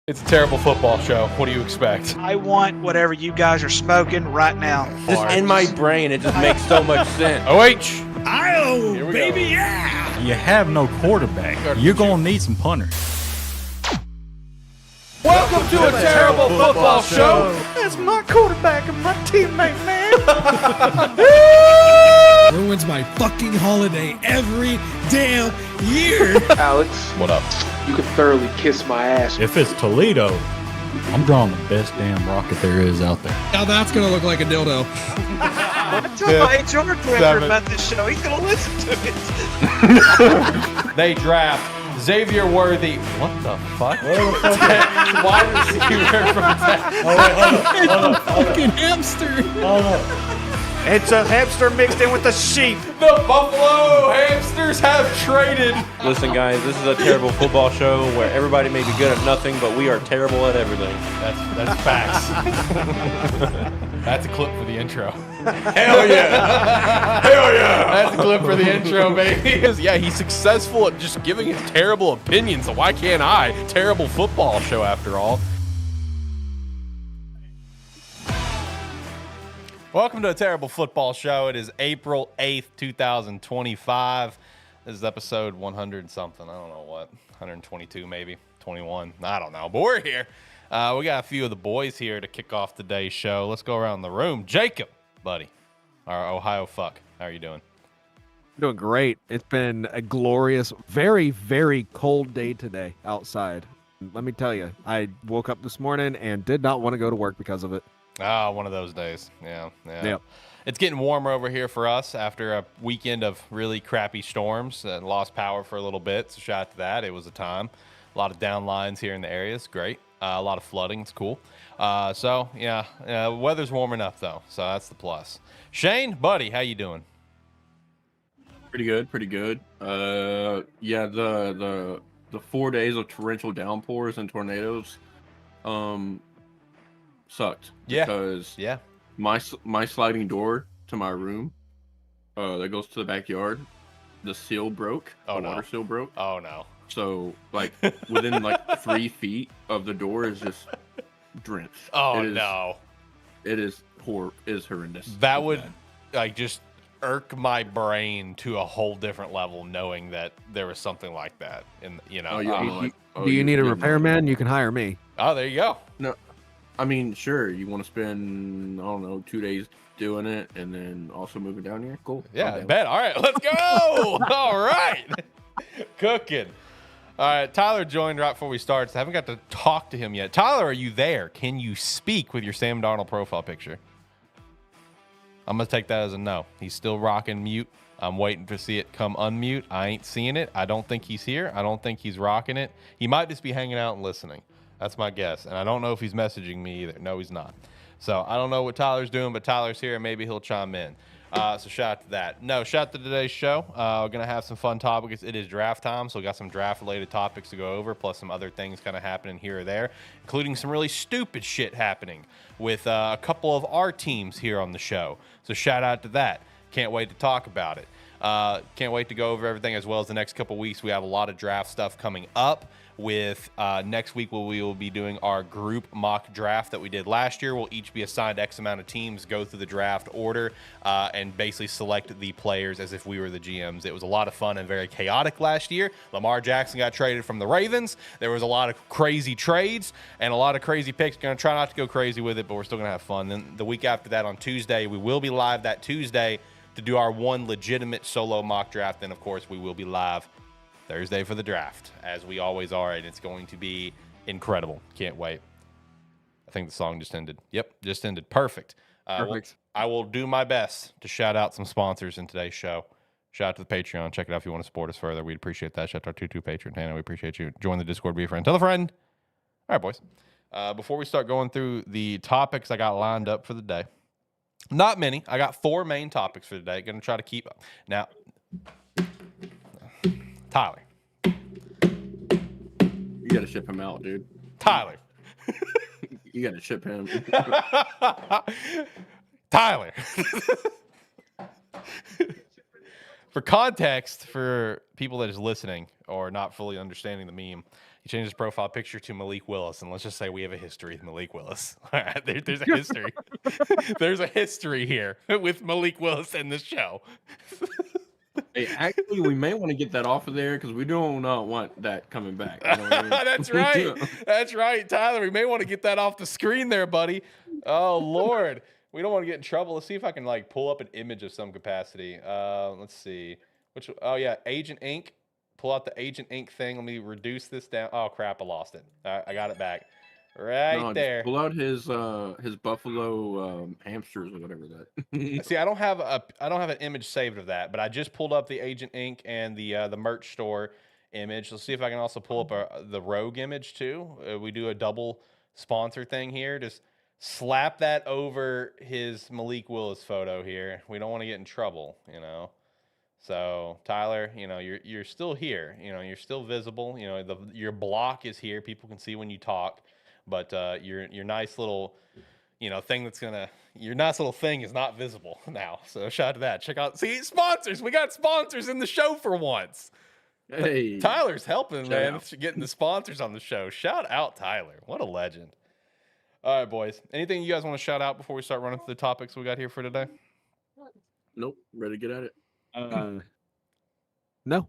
It's a terrible football show. What do you expect? I want whatever you guys are smoking right now. Just in my brain, it just makes so much sense. OH! Oh, baby, yeah! You have no quarterback. You're going to need some punters. Welcome to a terrible football show. That's my quarterback and my teammate, man. Ruins my fucking holiday every damn year. Alex, What up? you can thoroughly kiss my ass. If it's Toledo, I'm drawing the best damn rocket there is out there. Now that's gonna look like a dildo. I told my HR director about this show. He's going to listen to it. They draft Xavier Worthy. What the fuck? Wide receiver from Texas. Fucking hamster. It's a hamster mixed in with a sheep. The Buffalo Hamsters have traded. Listen, guys, this is a terrible football show where everybody may be good at nothing, but we are terrible at everything. That's facts. That's a clip for the intro. Hell yeah! Hell yeah! That's a clip for the intro, baby. Yeah, he's successful at just giving his terrible opinions, so why can't I? Terrible football show, after all. Welcome to a terrible football show. It is April 8th, 2025. This is episode 100 something. I don't know what. 122 maybe. 21. I don't know. But we're here. We got a few of the boys here to kick off today's show. Let's go around the room. Jacob, buddy. Our Ohio fuck. How are you doing? Doing great. It's been a glorious, very, very cold day today outside. Let me tell you, I woke up this morning and did not want to go to work because of it. Ah, one of those days. Yeah. Yep. It's getting warmer over here for us after a weekend of really crappy storms and lost power for a little bit. So shout out to that. It was a time. A lot of down lines here in the area. It's great. A lot of flooding. It's cool. Weather's warming up though, so that's the plus. Shane, buddy, how you doing? Pretty good. The 4 days of torrential downpours and tornadoes, sucked. Yeah. Because Yeah. my sliding door to my room, that goes to the backyard, the seal broke. Oh, the no. water seal broke. Oh no. So like within like 3 feet of the door is just drenched. Oh It is- no. It is horrendous. That It's would bad. like just irk my brain to a whole different level, knowing that there was something like that. And Oh, you have no idea. Do you need a have no repairman? You can hire me. Oh, there you go. I mean, sure, you want to spend, I don't know, 2 days doing it and then also moving down here? Cool. Yeah, I'm down. bet. All right, let's go. All right. Cooking. All right, Tyler joined right before we started, so I haven't got to talk to him yet. Tyler, are you there? Can you speak with your Sam Darnold profile picture? I'm going to take that as a no. He's still rocking mute. I'm waiting to see it come unmute. I ain't seeing it. I don't think he's here. I don't think he's rocking it. He might just be hanging out and listening. That's my guess. And I don't know if he's messaging me either. No, he's not. So I don't know what Tyler's doing, but Tyler's here and maybe he'll chime in. So shout out to that. No, shout out to today's show. We're going to have some fun topics. It is draft time, so we got some draft-related topics to go over, plus some other things kind of happening here or there, including some really stupid shit happening with a couple of our teams here on the show. So shout out to that. Can't wait to talk about it. Can't wait to go over everything as well as the next couple weeks. We have a lot of draft stuff coming up. With next week, we will be doing our group mock draft that we did last year. We'll each be assigned X amount of teams, go through the draft order, and basically select the players as if we were the GMs. It was a lot of fun and very chaotic last year. Lamar Jackson got traded from the Ravens. There was a lot of crazy trades and a lot of crazy picks. Going to try not to go crazy with it, but we're still going to have fun. Then the week after that on Tuesday, we will be live that Tuesday to do our one legitimate solo mock draft. Then, of course, we will be live Thursday for the draft, as we always are, and it's going to be incredible. Can't wait. I think the song just ended. Yep, just ended. Perfect. Perfect. I will do my best to shout out some sponsors in today's show. Shout out to the Patreon. Check it out if you want to support us further. We'd appreciate that. Shout out to our 2-2 patron. Hannah, we appreciate you. Join the Discord, be a friend. Tell a friend. All right, boys. Before we start going through the topics I got lined up for the day, not many. I got 4 main topics for today. Going to try to keep up. Now, Tyler. You got to ship him out, dude. Tyler. You got to ship him. Tyler. For context, for people that is listening or not fully understanding the meme, change his profile picture to Malik Willis, and let's just say we have a history with Malik Willis. All right, there's a history. There's a history here with Malik Willis in this show. Hey, actually, we may want to get that off of there because we do not want that coming back. You know what I mean? That's right. That's right, Tyler. We may want to get that off the screen there, buddy. Oh Lord, we don't want to get in trouble. Let's see if I can like pull up an image of some capacity. Let's see. Oh yeah, Agent Inc. Pull out the Agent Inc. thing. Let me reduce this down. Oh crap, I lost it. All right, I got it back. Right No, there. pull out his buffalo hamsters or whatever that. See, I don't have an image saved of that, but I just pulled up the Agent Inc. and the merch store image. Let's see if I can also pull up the Rogue image too. We do a double sponsor thing here. Just slap that over his Malik Willis photo here. We don't want to get in trouble, you know. So Tyler, you know, you're still here. You know, you're still visible. You know, your block is here. People can see when you talk. But your nice little, you know, thing your nice little thing is not visible now. So shout out to that. Check out, see, sponsors. We got sponsors in the show for once. Hey, Tyler's helping, shout man. out. Getting the sponsors on the show. Shout out Tyler. What a legend. All right, boys. Anything you guys want to shout out before we start running through the topics we got here for today? Nope, ready to get at it. No.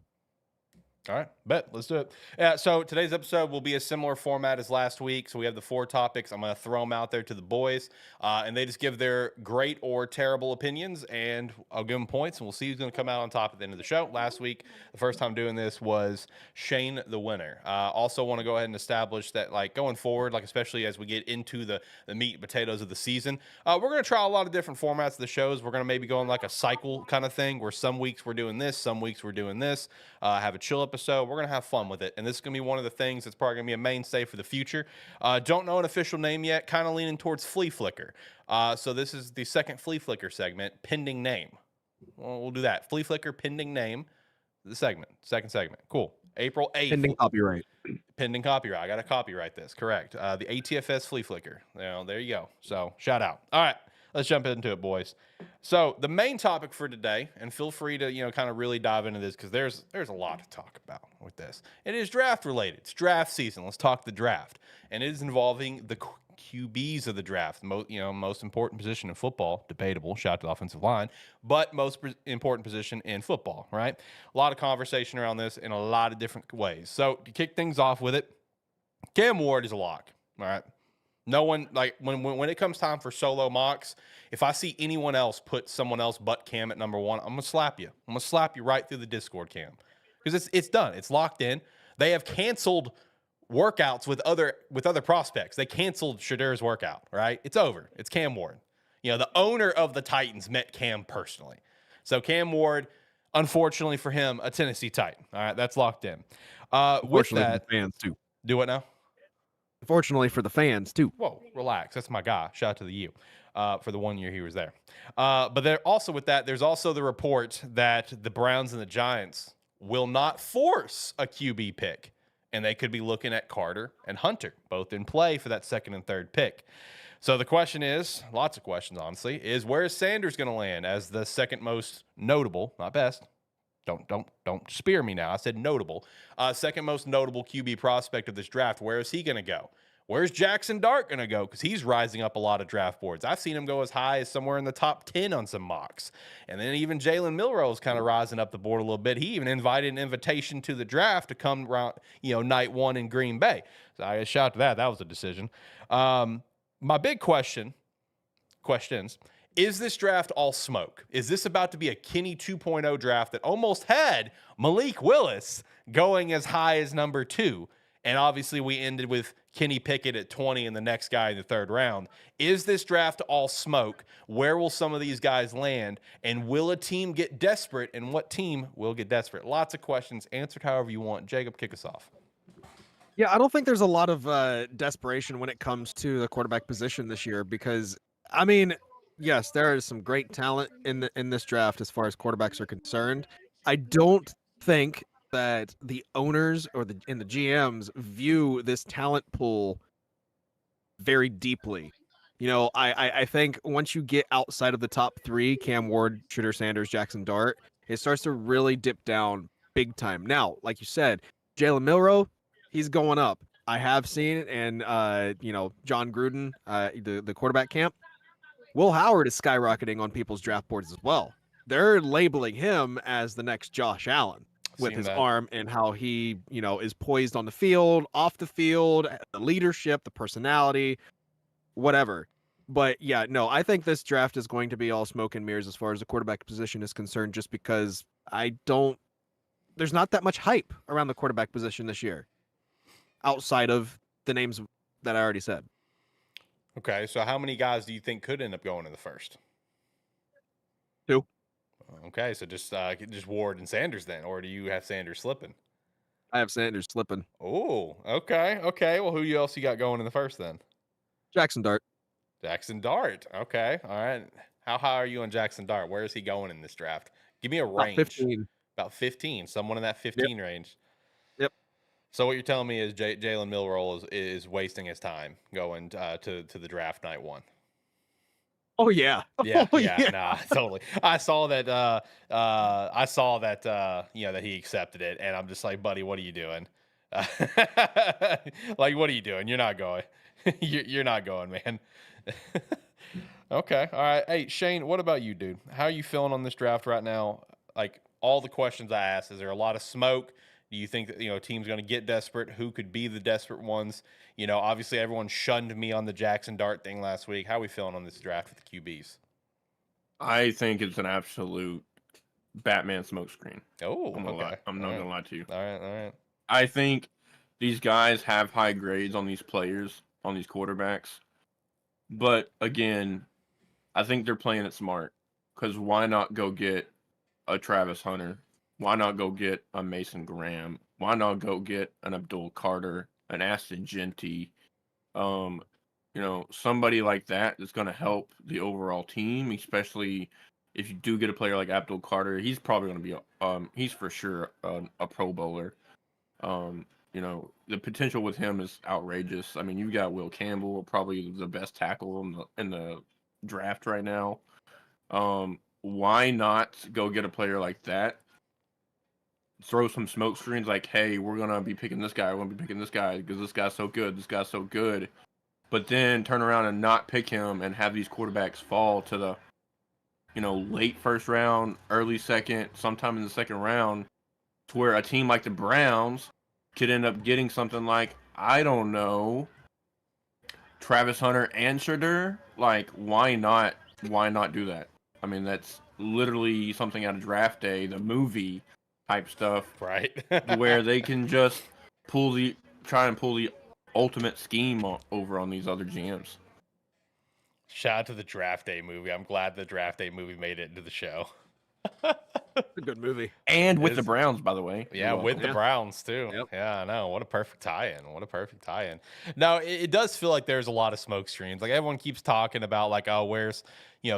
All right, bet. Let's do it. Yeah, so today's episode will be a similar format as last week. So we have the 4 topics. I'm going to throw them out there to the boys, and they just give their great or terrible opinions, and I'll give them points, and we'll see who's going to come out on top at the end of the show. Last week, the first time doing this was Shane the winner. Also want to go ahead and establish that, like, going forward, like especially as we get into the meat and potatoes of the season, we're going to try a lot of different formats of the shows. We're going to maybe go on like a cycle kind of thing where some weeks we're doing this, some weeks we're doing this, have a chill episode. We're going to have fun with it. And this is going to be one of the things that's probably going to be a mainstay for the future. Don't know an official name yet, kind of leaning towards Flea Flicker. So this is the second Flea Flicker segment, pending name. Well, we'll do that. Flea Flicker, pending name, the segment, second segment. Cool. April 8th. Pending copyright. Pending copyright. I got to copyright this. Correct. The ATFS Flea Flicker. You know, there you go. So shout out. All right. Let's jump into it, boys. So the main topic for today, and feel free to, you know, kind of really dive into this because there's a lot to talk about with this. It is draft related. It's draft season. Let's talk the draft, and it is involving the QBs of the draft. Most important position in football, debatable. Shout out to the offensive line, but most important position in football. Right? A lot of conversation around this in a lot of different ways. So to kick things off with it, Cam Ward is a lock. All right. No one, like, when it comes time for solo mocks, if I see anyone else put someone else but Cam at number 1, I'm going to slap you. I'm going to slap you right through the Discord, Cam. Because it's done. It's locked in. They have canceled workouts with other prospects. They canceled Shadir's workout, right? It's over. It's Cam Ward. You know, the owner of the Titans met Cam personally. So Cam Ward, unfortunately for him, a Tennessee Titan. All right, that's locked in. With that, fans too. Do what now? Fortunately for the fans too. Whoa, relax. That's my guy. Shout out to the U for the 1 year he was there. But there also with that, there's also the report that the Browns and the Giants will not force a QB pick, and they could be looking at Carter and Hunter, both in play for that second and third pick. So the question is, lots of questions, honestly, is where is Sanders going to land as the second most notable, not best. Don't spear me now. I said notable. Second most notable QB prospect of this draft. Where is he going to go? Where's Jackson Dart going to go? Because he's rising up a lot of draft boards. I've seen him go as high as somewhere in the top 10 on some mocks. And then even Jalen Milroe is kind of rising up the board a little bit. He even invited an invitation to the draft to come around, night 1 in Green Bay. So I shout out to that. That was a decision. My big questions, is this draft all smoke? Is this about to be a Kenny 2.0 draft that almost had Malik Willis going as high as number 2? And obviously we ended with Kenny Pickett at 20 and the next guy in the 3rd round. Is this draft all smoke? Where will some of these guys land? And will a team get desperate? And what team will get desperate? Lots of questions answered however you want. Jacob, kick us off. Yeah, I don't think there's a lot of desperation when it comes to the quarterback position this year because, I mean, yes, there is some great talent in this draft as far as quarterbacks are concerned. I don't think that the owners or the GMs view this talent pool very deeply. I think once you get outside of the top 3, Cam Ward, Shedeur Sanders, Jackson Dart, it starts to really dip down big time. Now, like you said, Jalen Milroe, he's going up. I have seen it, and John Gruden, the quarterback camp, Will Howard is skyrocketing on people's draft boards as well. They're labeling him as the next Josh Allen with Seen his that. arm and how he, is poised on the field, off the field, the leadership, the personality, whatever. But yeah, no, I think this draft is going to be all smoke and mirrors as far as the quarterback position is concerned, just because there's not that much hype around the quarterback position this year outside of the names that I already said. Okay, so how many guys do you think could end up going in the first? 2. Okay, so just Ward and Sanders then, or do you have Sanders slipping? I have Sanders slipping. Oh, okay. Well, who else you got going in the first then? Jackson Dart. Jackson Dart. Okay, all right. How high are you on Jackson Dart? Where is he going in this draft? Give me a range. 15. About 15. Someone in that 15 range. Yep. So what you're telling me is Jalen Milroe is wasting his time going to the draft night 1. Oh yeah. Yeah, Oh, yeah, nah, totally. I saw that. That he accepted it, and I'm just like, buddy, what are you doing? Like, what are you doing? You're not going. You're not going, man. Okay, all right. Hey, Shane, what about you, dude? How are you feeling on this draft right now? Like all the questions I asked, is there a lot of smoke? Do you think that, a team's going to get desperate? Who could be the desperate ones? Obviously everyone shunned me on the Jackson Dart thing last week. How are we feeling on this draft with the QBs? I think it's an absolute Batman smokescreen. Oh, I'm not gonna lie to you. All right. I think these guys have high grades on these players, on these quarterbacks. But again, I think they're playing it smart. Because why not go get a Travis Hunter? Why not go get a Mason Graham? Why not go get an Abdul Carter, an Aston Genty? Somebody like that that's going to help the overall team, especially if you do get a player like Abdul Carter. He's probably going to be he's for sure a Pro Bowler. The potential with him is outrageous. I mean, you got Will Campbell, probably the best tackle in the draft right now. Why not go get a player like that? Throw some smoke screens like, hey, we're going to be picking this guy. We're going to be picking this guy because this guy's so good. This guy's so good. But then turn around and not pick him and have these quarterbacks fall to the, late first round, early second, sometime in the second round, to where a team like the Browns could end up getting something like, I don't know, Travis Hunter and Shadur. Like, why not do that? I mean, that's literally something out of Draft Day, the movie type stuff, right? Where they can just try and pull the ultimate scheme over on these other GMs. Shout out to the Draft Day movie. I'm glad the Draft Day movie made it into the show. It's a good movie. And with the Browns, by the way. Yeah, with the Browns, too. Yep. Yeah, I know. What a perfect tie-in. No, it does feel like there's a lot of smoke screens. Like, everyone keeps talking about, like, oh, where's,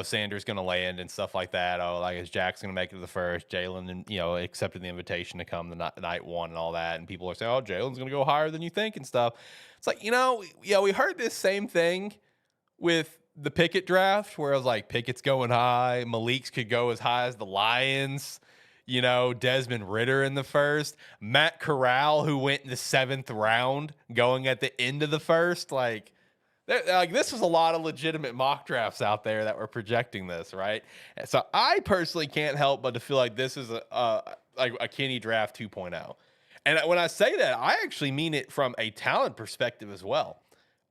Sanders going to land and stuff like that. Oh, like, is Jackson going to make it to the first? Jalen, accepted the invitation to come the night 1 and all that. And people are saying, oh, Jalen's going to go higher than you think and stuff. It's like, we heard this same thing with the Pickett draft, where I was like, Pickett's going high. Malik's could go as high as the Lions. Desmond Ridder in the first. Matt Corral, who went in the 7th round, going at the end of the first. Like this was a lot of legitimate mock drafts out there that were projecting this, right? So I personally can't help but to feel like this is a Kenny draft 2.0. And when I say that, I actually mean it from a talent perspective as well.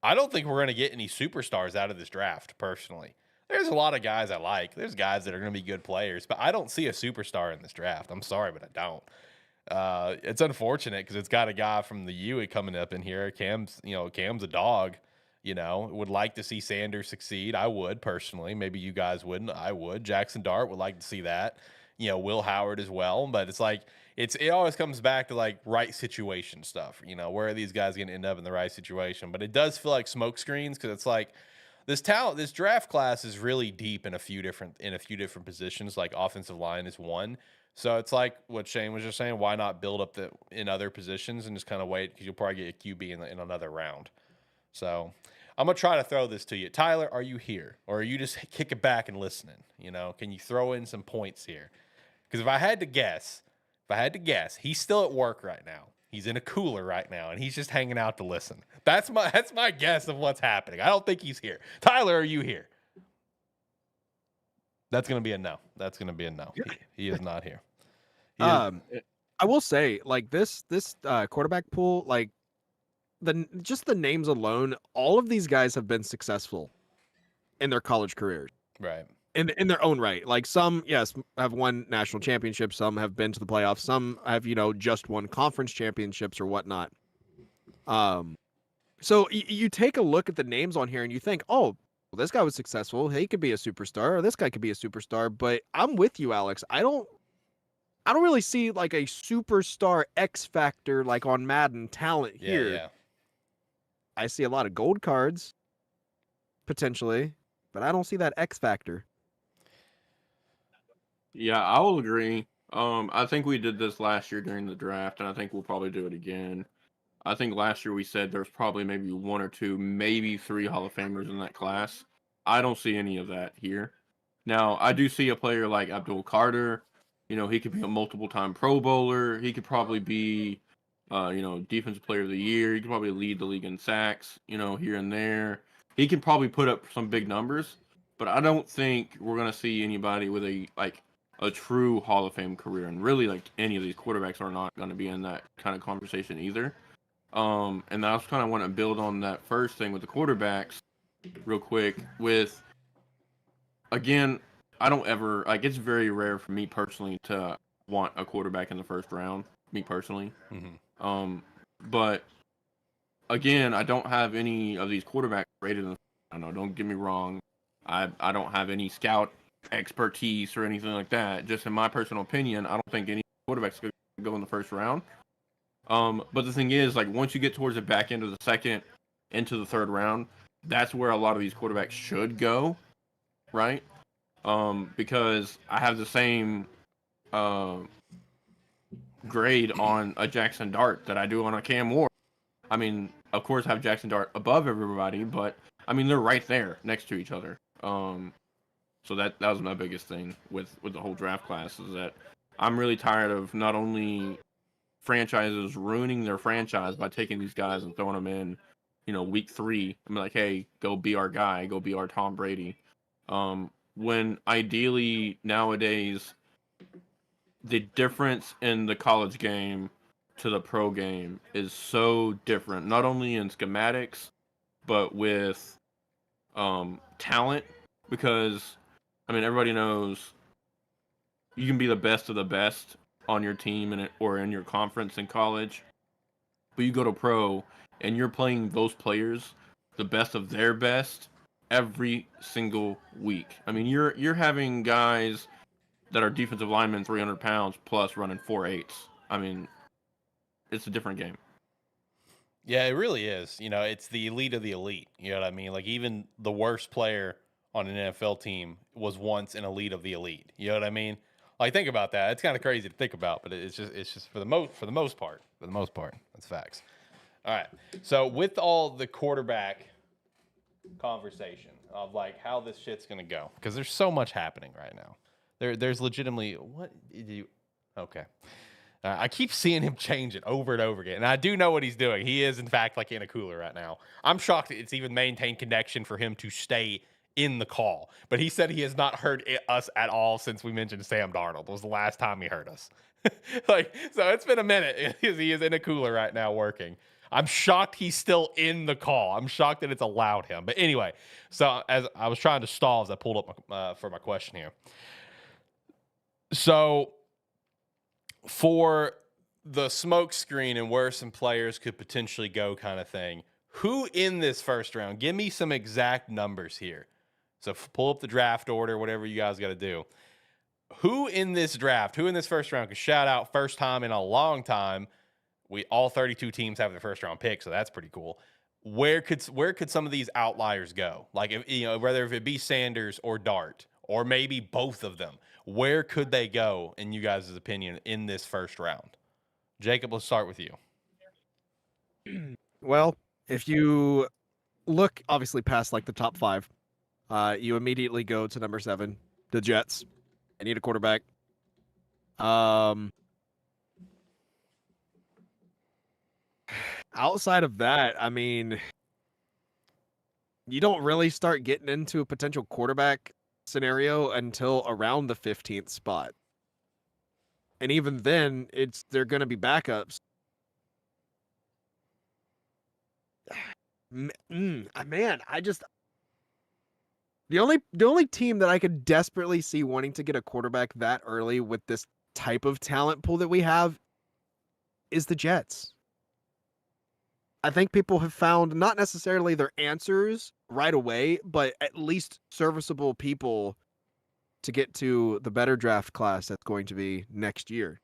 I don't think we're going to get any superstars out of this draft, personally. There's a lot of guys I like. There's guys that are going to be good players, but I don't see a superstar in this draft. I'm sorry, but I don't. It's unfortunate because it's got a guy from the U coming up in here. Cam's a dog. Would like to see Sanders succeed. I would, personally. Maybe you guys wouldn't. I would. Jackson Dart would like to see that. Will Howard as well. But it's like, it always comes back to like right situation stuff. Where are these guys going to end up in the right situation? But it does feel like smoke screens because it's like this draft class is really deep in a few different positions. Like offensive line is one. So it's like what Shane was just saying. Why not build up in other positions and just kind of wait, because you'll probably get a QB in another round. So I'm gonna try to throw this to you, Tyler. Are you here, or are you just kicking back and listening? Can you throw in some points here? Because if I had to guess, he's still at work right now. He's in a cooler right now, and he's just hanging out to listen. That's my guess of what's happening. I don't think he's here. Tyler, are you here? That's gonna be a no. That's gonna be a no. He is not here. I will say, like this quarterback pool, like just the names alone, all of these guys have been successful in their college careers. Right. In their own right. Like some, yes, have won national championships, some have been to the playoffs, some have, just won conference championships or whatnot. So you take a look at the names on here and you think, oh, well, this guy was successful. He could be a superstar, or this guy could be a superstar. But I'm with you, Alex. I don't really see like a superstar X factor like on Madden talent here. Yeah. I see a lot of gold cards, potentially, but I don't see that X factor. Yeah, I will agree. I think we did this last year during the draft, and I think we'll probably do it again. I think last year we said there's probably maybe 1 or 2, maybe 3 Hall of Famers in that class. I don't see any of that here. Now, I do see a player like Abdul Carter. He could be a multiple-time Pro Bowler. He could probably be, Defensive Player of the Year. He could probably lead the league in sacks, here and there. He could probably put up some big numbers, but I don't think we're going to see anybody with a true Hall of Fame career. And really, like, any of these quarterbacks are not going to be in that kind of conversation either. And I was kind of want to build on that first thing with the quarterbacks real quick with, again, I don't ever, it's very rare for me personally to want a quarterback in the first round, me personally. Mm-hmm. But again, I don't have any of these quarterbacks rated in the, I don't know, don't get me wrong. I don't have any scout expertise or anything like that. Just in my personal opinion, I don't think any quarterbacks could go in the first round. But the thing is, like, once you get towards the back end of the second into the third round, that's where a lot of these quarterbacks should go, right? Because I have the same grade on a Jackson Dart that I do on a Cam Ward. I mean, of course, I have Jackson Dart above everybody, but I mean, they're right there next to each other. So that was my biggest thing with the whole draft class, is that I'm really tired of not only franchises ruining their franchise by taking these guys and throwing them in, week 3. I'm like, hey, go be our guy, go be our Tom Brady. When ideally nowadays, the difference in the college game to the pro game is so different, not only in schematics, but with talent, because, I mean, everybody knows you can be the best of the best on your team or in your conference in college, but you go to pro and you're playing those players, the best of their best, every single week. I mean, you're having guys that are defensive linemen 300 pounds plus running 4.8s. I mean, it's a different game. Yeah, it really is. It's the elite of the elite. You know what I mean? Like, even the worst player on an NFL team was once an elite of the elite. You know what I mean? Like, think about that. It's kind of crazy to think about, but it's just for the most part, that's facts. All right. So with all the quarterback conversation of like how this shit's gonna go, because there's so much happening right now. There's legitimately okay. I keep seeing him change it over and over again, and I do know what he's doing. He is in fact like in a cooler right now. I'm shocked that it's even maintained connection for him to stay in the call, but he said he has not heard us at all since we mentioned Sam Darnold. Was the last time he heard us. So it's been a minute. He is in a cooler right now working. I'm shocked he's still in the call. I'm shocked that it's allowed him. But anyway, so as I was trying to stall as I pulled up for my question here. So for the smoke screen and where some players could potentially go kind of thing, who in this first round, give me some exact numbers here. So pull up the draft order, whatever you guys got to do. Who in this draft, who in this first round, could shout out first time in a long time? All 32 teams have their first round pick, so that's pretty cool. Where could some of these outliers go? Like, whether if it be Sanders or Dart, or maybe both of them, where could they go in you guys' opinion in this first round? Jacob, let's start with you. Well, if you look obviously past like the top 5, you immediately go to number 7, the Jets. I need a quarterback. Outside of that, I mean, you don't really start getting into a potential quarterback scenario until around the 15th spot. And even then, they're going to be backups. Man, the only team that I could desperately see wanting to get a quarterback that early with this type of talent pool that we have is the Jets. I think people have found not necessarily their answers right away, but at least serviceable people to get to the better draft class that's going to be next year.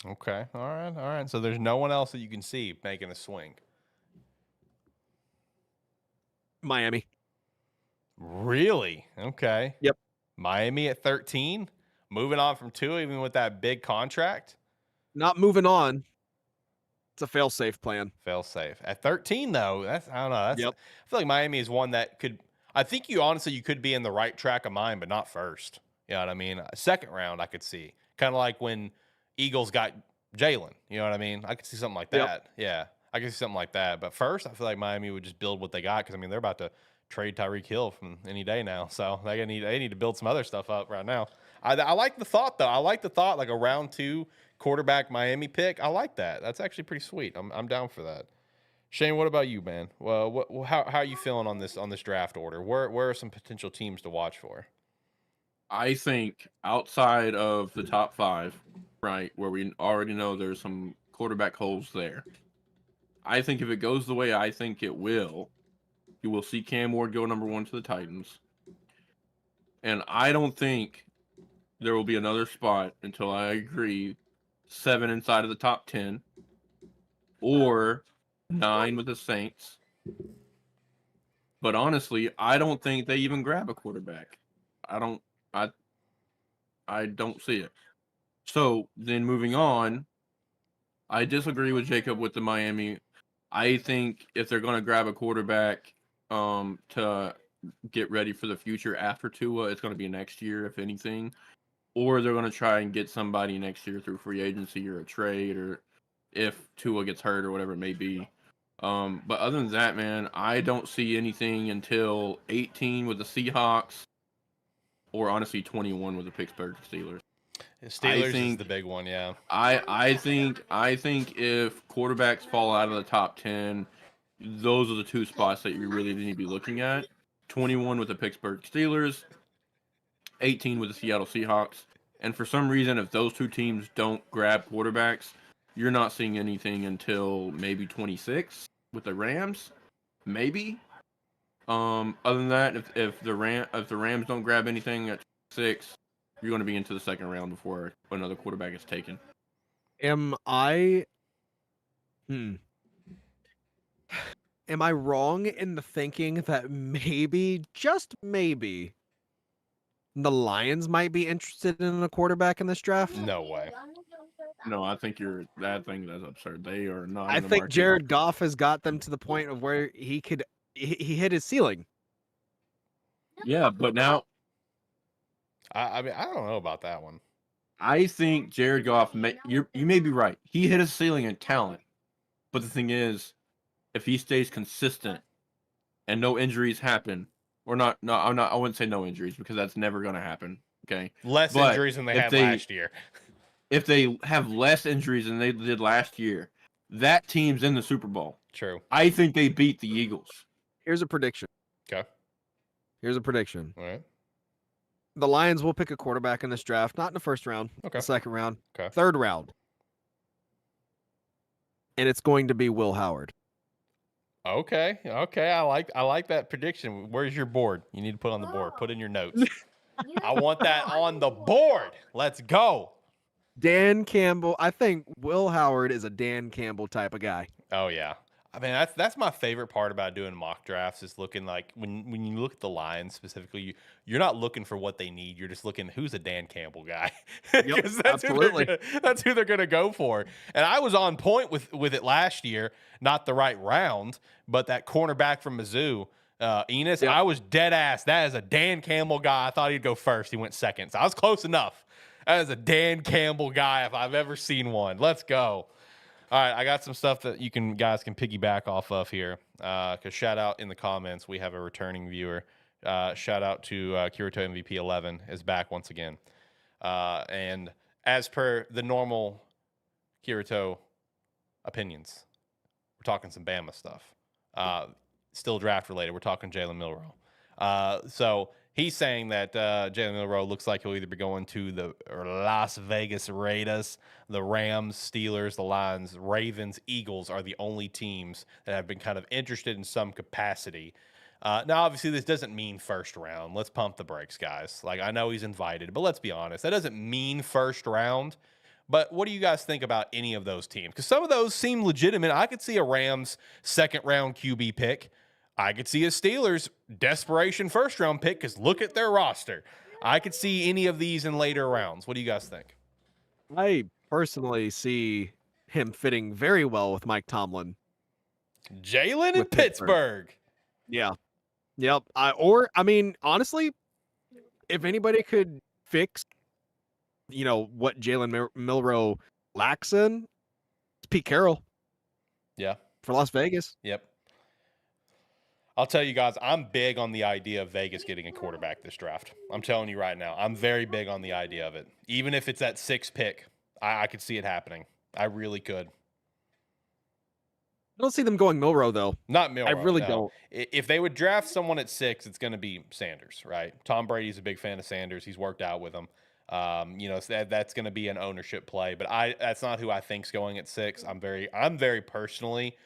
Okay. All right. So there's no one else that you can see making a swing. Miami. Really? Okay. Yep. Miami at 13, moving on from 2, even with that big contract. Not moving on. It's a fail-safe plan. Fail safe. At 13, though, I don't know. I feel like Miami is one that could. I think you could be in the right track of mine, but not first. You know what I mean? A second round, I could see. Kind of like when Eagles got Jalen. You know what I mean? I could see something like that. Yeah, I could see something like that. But first, I feel like Miami would just build what they got because they're about to trade Tyreek Hill from any day now, so they need to build some other stuff up right now. I like the thought though. I like the thought like a round 2 quarterback Miami pick. I like that. That's actually pretty sweet. I'm down for that. Shane, what about you, man? Well, how are you feeling on this draft order? Where are some potential teams to watch for? I think outside of the top 5, right, where we already know there's some quarterback holes there. I think if it goes the way I think it will, you will see Cam Ward go number 1 to the Titans. And I don't think there will be another spot until I agree 7 inside of the top 10 or 9 with the Saints. But honestly, I don't think they even grab a quarterback. I don't see it. So then moving on, I disagree with Jacob with the Miami. I think if they're going to grab a quarterback to get ready for the future after Tua, it's going to be next year, if anything. Or they're going to try and get somebody next year through free agency or a trade, or if Tua gets hurt or whatever it may be. But other than that, man, I don't see anything until 18 with the Seahawks, or honestly 21 with the Pittsburgh Steelers. Steelers is the big one, yeah. I think if quarterbacks fall out of the top 10, those are the 2 spots that you really need to be looking at. 21 with the Pittsburgh Steelers, 18 with the Seattle Seahawks. And for some reason, if those 2 teams don't grab quarterbacks, you're not seeing anything until maybe 26 with the Rams, maybe. Other than that, if the Rams don't grab anything at 6, you're going to be into the second round before another quarterback is taken. Am I wrong in the thinking that maybe, just maybe, the Lions might be interested in a quarterback in this draft? No way. No, I think that's absurd. They are not. I think Jared Goff has got them to the point of where he hit his ceiling. Yeah, but now I don't know about that one. I think Jared Goff, you may be right. He hit his ceiling in talent. But the thing is, if he stays consistent and no injuries happen, or not, no, I wouldn't say no injuries because that's never going to happen. Okay. Less injuries than they had last year. If they have less injuries than they did last year, that team's in the Super Bowl. True. I think they beat the Eagles. Here's a prediction. Okay. Here's a prediction. All right. The Lions will pick a quarterback in this draft, not in the first round, Okay. the second round, Okay. third round. And it's going to be Will Howard. Okay. I like that prediction. Where's your board? You need to put on the board. Put in your notes. I want that on the board. Let's go. Dan Campbell. I think Will Howard is a Dan Campbell type of guy. Oh yeah. I mean, that's my favorite part about doing mock drafts is looking like when you look at the Lions specifically, you're not looking for what they need. You're just looking who's a Dan Campbell guy. Yep, absolutely. That's who they're gonna go for. And I was on point with it last year, not the right round, but that cornerback from Mizzou, Enos. Yep. I was dead ass. That is a Dan Campbell guy. I thought he'd go first. He went second. So I was close enough. That is a Dan Campbell guy if I've ever seen one. Let's go. All right, I got some stuff that you guys can piggyback off of here. Because shout out in the comments, we have a returning viewer. Shout out to Kirito MVP 11 is back once again. And as per the normal Kirito opinions, we're talking some Bama stuff. Still draft related. We're talking Jalen Milroe. So he's saying that Jalen Milroe looks like he'll either be going to the Las Vegas Raiders, the Rams, Steelers, the Lions, Ravens, Eagles are the only teams that have been kind of interested in some capacity. Now, obviously, this doesn't mean first round. Let's pump the brakes, guys. Like, I know he's invited, but let's be honest. That doesn't mean first round. But what do you guys think about any of those teams? Because some of those seem legitimate. I could see a Rams second-round QB pick. I could see a Steelers desperation first-round pick because look at their roster. I could see any of these in later rounds. What do you guys think? I personally see him fitting very well with Mike Tomlin. Jalen in With Pittsburgh. Pittsburgh. Yeah. Yep. Honestly, if anybody could fix, what Jalen Milroe lacks in, it's Pete Carroll. Yeah. For Las Vegas. Yep. I'll tell you guys, I'm big on the idea of Vegas getting a quarterback this draft. I'm telling you right now, I'm very big on the idea of it. Even if it's that 6th pick, I could see it happening. I really could. I don't see them going Milroe, though. Not Milroe. I really no. don't. If they would draft someone at 6, it's going to be Sanders, right? Tom Brady's a big fan of Sanders. He's worked out with him. So that's going to be an ownership play. But that's not who I think's going at 6. I'm very personally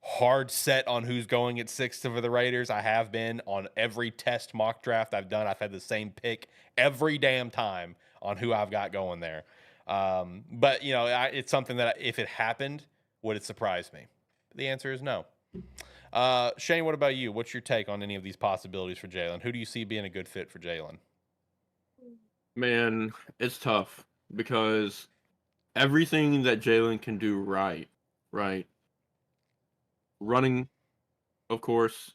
hard set on who's going at 6 for the Raiders. I have been on every test mock draft I've done. I've had the same pick every damn time on who I've got going there. But it's something that if it happened, would it surprise me? The answer is no. Shane, what about you? What's your take on any of these possibilities for Jalen? Who do you see being a good fit for Jalen? Man, it's tough because everything that Jalen can do right? Running, of course,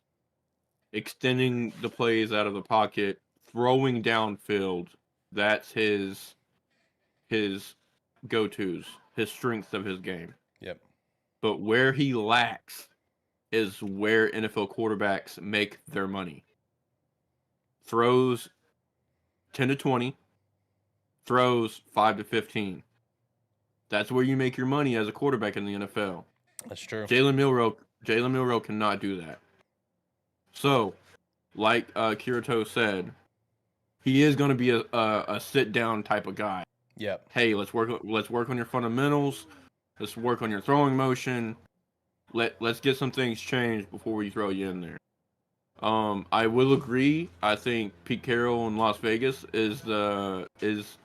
extending the plays out of the pocket, throwing downfield, that's his go-tos, his strength of his game. Yep. But where he lacks is where NFL quarterbacks make their money. Throws 10 to 20, throws 5 to 15. That's where you make your money as a quarterback in the NFL. That's true. Jalen Milroe cannot do that. So, like Kirito said, he is going to be a sit-down type of guy. Yep. Hey, let's work on your fundamentals. Let's work on your throwing motion. Let's get some things changed before we throw you in there. I will agree. I think Pete Carroll in Las Vegas is a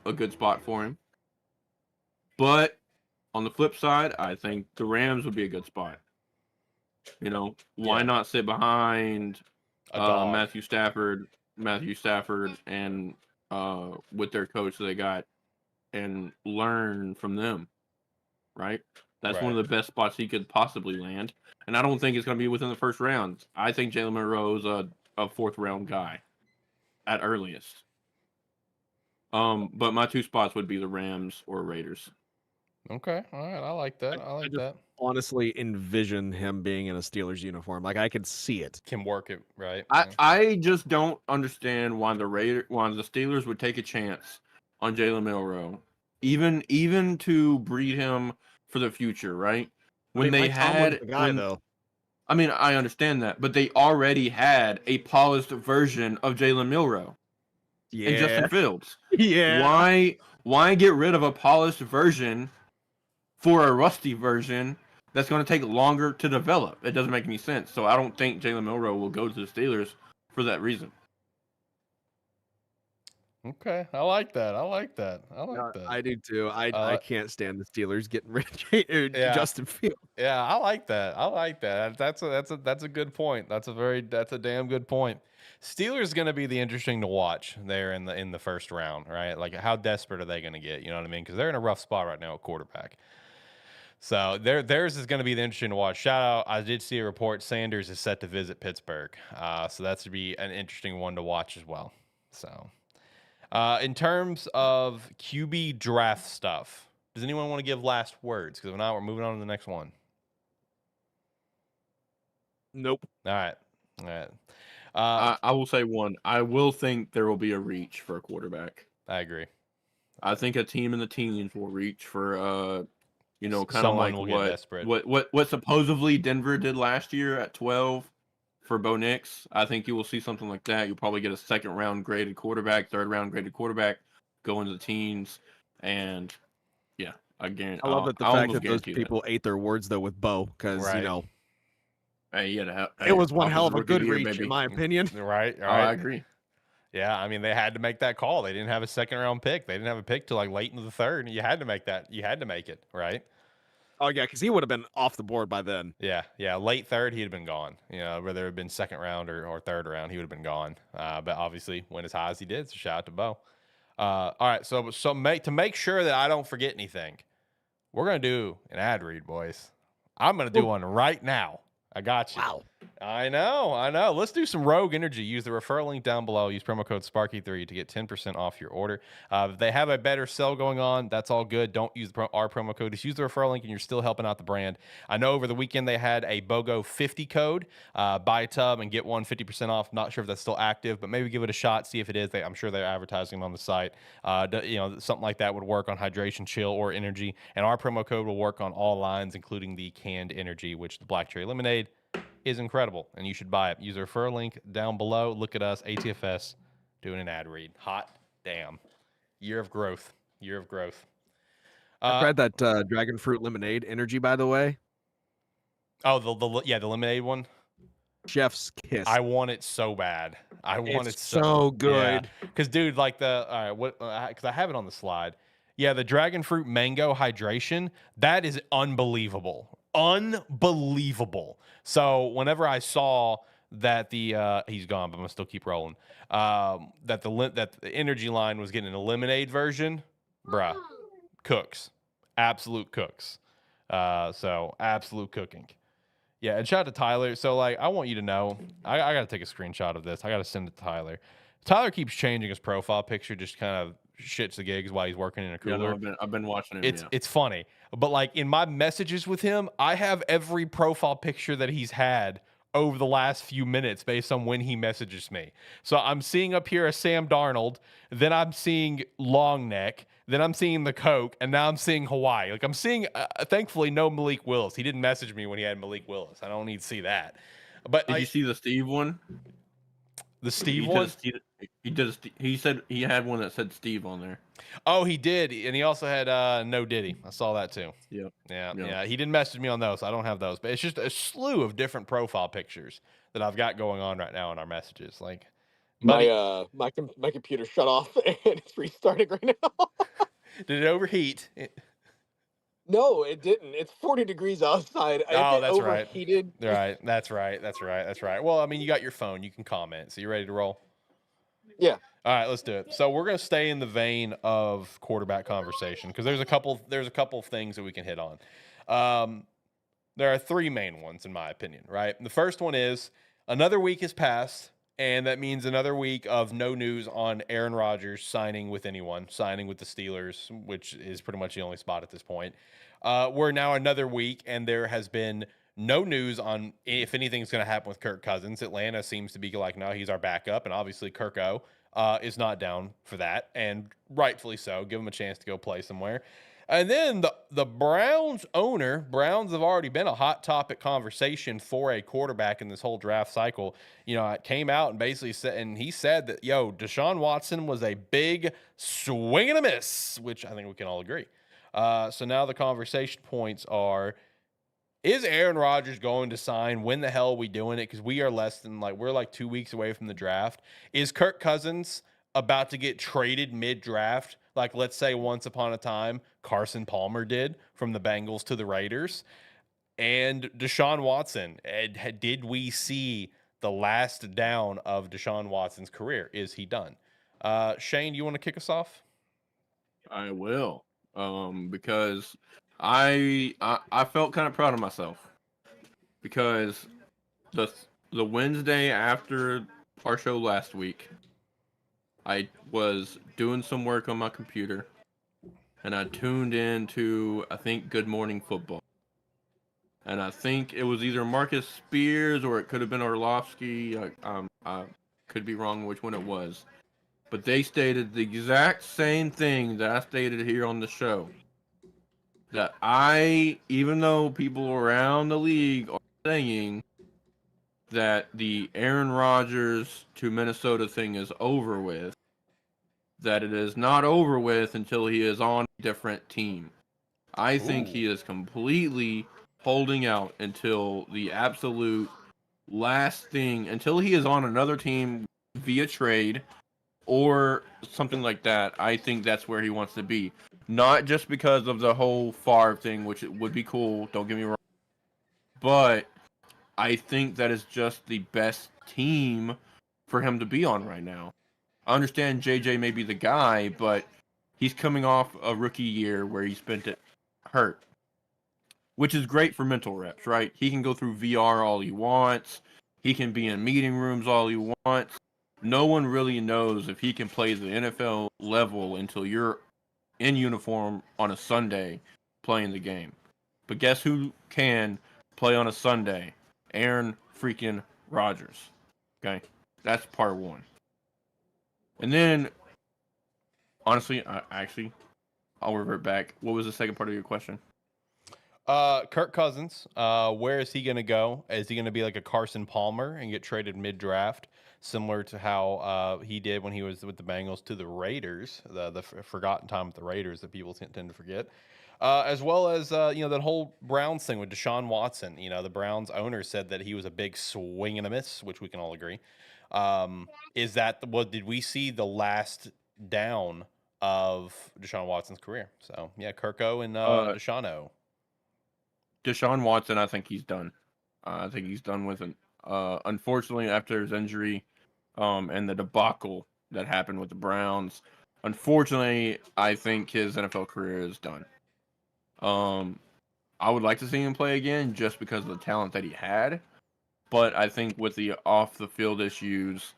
good spot for him. But on the flip side, I think the Rams would be a good spot. Why not sit behind Matthew Stafford, and with their coach they got, and learn from them, right? That's one of the best spots he could possibly land. And I don't think it's going to be within the first round. I think Jalen Monroe is a 4th round guy at earliest. But my 2 spots would be the Rams or Raiders. Okay. All right. I like that. I like that. Honestly envision him being in a Steelers uniform. Like, I could see it. Can work it, right? I just don't understand why the Steelers would take a chance on Jalen Milroe, even to breed him for the future, right? When they had I mean, I understand that, but they already had a polished version of Jalen Milroe and Justin Fields. Yeah. Why get rid of a polished version for a rusty version that's going to take longer to develop? It doesn't make any sense. So I don't think Jalen Milroe will go to the Steelers for that reason. Okay, I like that. I do too. I can't stand the Steelers getting rid of Justin Fields. Yeah, I like that. That's a good point. That's a damn good point. Steelers is going to be the interesting to watch there in the first round, right? Like, how desperate are they going to get? You know what I mean? Because they're in a rough spot right now at quarterback. So theirs is going to be the interesting to watch. Shout out! I did see a report Sanders is set to visit Pittsburgh, so that's to be an interesting one to watch as well. So. In terms of QB draft stuff, Does anyone want to give last words? Because if not, we're moving on to the next one. Nope. All right. I will say one. I will think there will be a reach for a quarterback. I agree. I think a team in the teens will reach for kind of Someone like will get desperate. what supposedly Denver did last year at 12 for Bo Nix. I think you will see something like that. You'll probably get a second round graded quarterback, third round graded quarterback, go into the teens, and yeah, I guarantee. I love that the fact that those people ate their words though with Bo, because Right. Hey, it was one hell of a good reach, baby. in my opinion. Right. Oh, I agree. Yeah, I mean, they had to make that call. They didn't have a second round pick. They didn't have a pick till like late in the third. You had to make that. You had to make it, right? Oh yeah, because he would have been off the board by then. Yeah. Late third, he'd have been gone. Whether it had been second round or third round, he would have been gone. But obviously, went as high as he did. So shout out to Bo. All right, so to make sure that I don't forget anything, we're gonna do an ad read, boys. I'm gonna do one right now. I got you. Wow. I know. Let's do some Rogue Energy. Use the referral link down below. Use promo code Sparky3 to get 10% off your order. If they have a better sale going on, that's all good. Don't use our promo code. Just use the referral link, and you're still helping out the brand. I know over the weekend they had a BOGO 50 code. Buy a tub and get 50% off. Not sure if that's still active, but maybe give it a shot. See if it is. I'm sure they're advertising on the site. Something like that would work on hydration, chill, or energy. And our promo code will work on all lines, including the canned energy, which the Black Cherry Lemonade is incredible, and you should buy it. Use the referral link down below. Look at us, ATFS, doing an ad read. Hot damn. Year of growth. I tried that dragon fruit lemonade energy, by the way. Oh, the lemonade one. Chef's kiss. I want it so bad. It's so good. Because dude, like because I have it on the slide. Yeah, the dragon fruit mango hydration, that is unbelievable. So whenever I saw that he's gone, but I'm gonna still keep rolling. That the energy line was getting a lemonade version, bruh, cooks, absolute cooks. So absolute cooking. Yeah, and shout out to Tyler. So I want you to know, I gotta take a screenshot of this. I gotta send it to Tyler. Tyler keeps changing his profile picture, just kind of shits the gigs while he's working in a cooler. Yeah, no, I've been watching him. It's funny, but in my messages with him, I have every profile picture that he's had over the last few minutes based on when he messages me. So I'm seeing up here a Sam Darnold, then I'm seeing long neck, then I'm seeing the Coke, and now I'm seeing Hawaii. I'm seeing, thankfully, no Malik Willis. He didn't message me when he had Malik Willis. I don't need to see that. But did you see the Steve one? The Steve one? He said he had one that said Steve on there. Oh, he did, and he also had No Diddy. I saw that too. Yep. Yeah. He didn't message me on those. So I don't have those, but it's just a slew of different profile pictures that I've got going on right now in our messages. My computer shut off and it's restarting right now. Did it overheat? No, it didn't. It's 40 degrees outside. Oh, that's overheated. Right. That's right. Well, I mean, you got your phone. You can comment. So you ready to roll? Yeah. All right, let's do it. So we're going to stay in the vein of quarterback conversation because there's a couple of things that we can hit on. There are three main ones in my opinion, right? And the first one is another week has passed, and that means another week of no news on Aaron Rodgers signing with anyone, signing with the Steelers, which is pretty much the only spot at this point. We're now another week, and there has been no news on if anything's going to happen with Kirk Cousins. Atlanta seems to be like, no, he's our backup, and obviously Kirk O is not down for that, and rightfully so. Give him a chance to go play somewhere. And then the Browns owner, Browns have already been a hot topic conversation for a quarterback in this whole draft cycle. It came out and basically said, and he said that, Deshaun Watson was a big swing and a miss, which I think we can all agree. So now the conversation points are, is Aaron Rodgers going to sign? When the hell are we doing it? Because we are we're 2 weeks away from the draft. Is Kirk Cousins about to get traded mid-draft? Let's say once upon a time, Carson Palmer did from the Bengals to the Raiders. And Deshaun Watson, did we see the last down of Deshaun Watson's career? Is he done? Shane, you want to kick us off? I will, because I felt kind of proud of myself because the Wednesday after our show last week, I was doing some work on my computer, and I tuned into, I think, Good Morning Football. And I think it was either Marcus Spears or it could have been Orlovsky. I could be wrong which one it was. But they stated the exact same thing that I stated here on the show. That even though people around the league are saying that the Aaron Rodgers to Minnesota thing is over with, that it is not over with until he is on a different team. I think he is completely holding out until the absolute last thing, until he is on another team via trade or something like that. I think that's where he wants to be. Not just because of the whole Favre thing, which it would be cool, don't get me wrong, but I think that is just the best team for him to be on right now. I understand JJ may be the guy, but he's coming off a rookie year where he spent it hurt, which is great for mental reps, right? He can go through VR all he wants. He can be in meeting rooms all he wants. No one really knows if he can play the NFL level until you're in uniform on a Sunday playing the game. But guess who can play on a Sunday? Aaron freaking Rodgers. Okay? That's part one. And then, honestly, I'll revert back. What was the second part of your question? Kirk Cousins, where is he going to go? Is he going to be like a Carson Palmer and get traded mid-draft, similar to how he did when he was with the Bengals to the Raiders, the forgotten time with the Raiders that people tend to forget, as well as that whole Browns thing with Deshaun Watson. The Browns owner said that he was a big swing and a miss, which we can all agree. Is that what did we see the last down of Deshaun Watson's career? So yeah, Kirko and Deshaun. Deshaun Watson, I think he's done. I think he's done with it. Unfortunately, after his injury and the debacle that happened with the Browns, unfortunately, I think his NFL career is done. I would like to see him play again just because of the talent that he had. But I think with the off-the-field issues,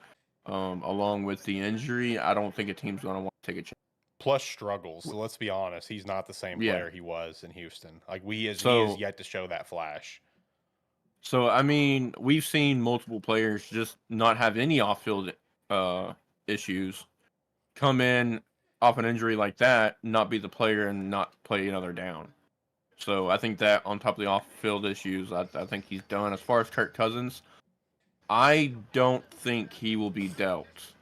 along with the injury, I don't think a team's going to want to take a chance. Plus struggles. So let's be honest, he's not the same player he was in Houston. Like he is yet to show that flash. So I mean, we've seen multiple players just not have any off-field issues, come in off an injury like that, not be the player and not play another down. So I think that on top of the off-field issues, I think he's done. As far as Kirk Cousins, I don't think he will be dealt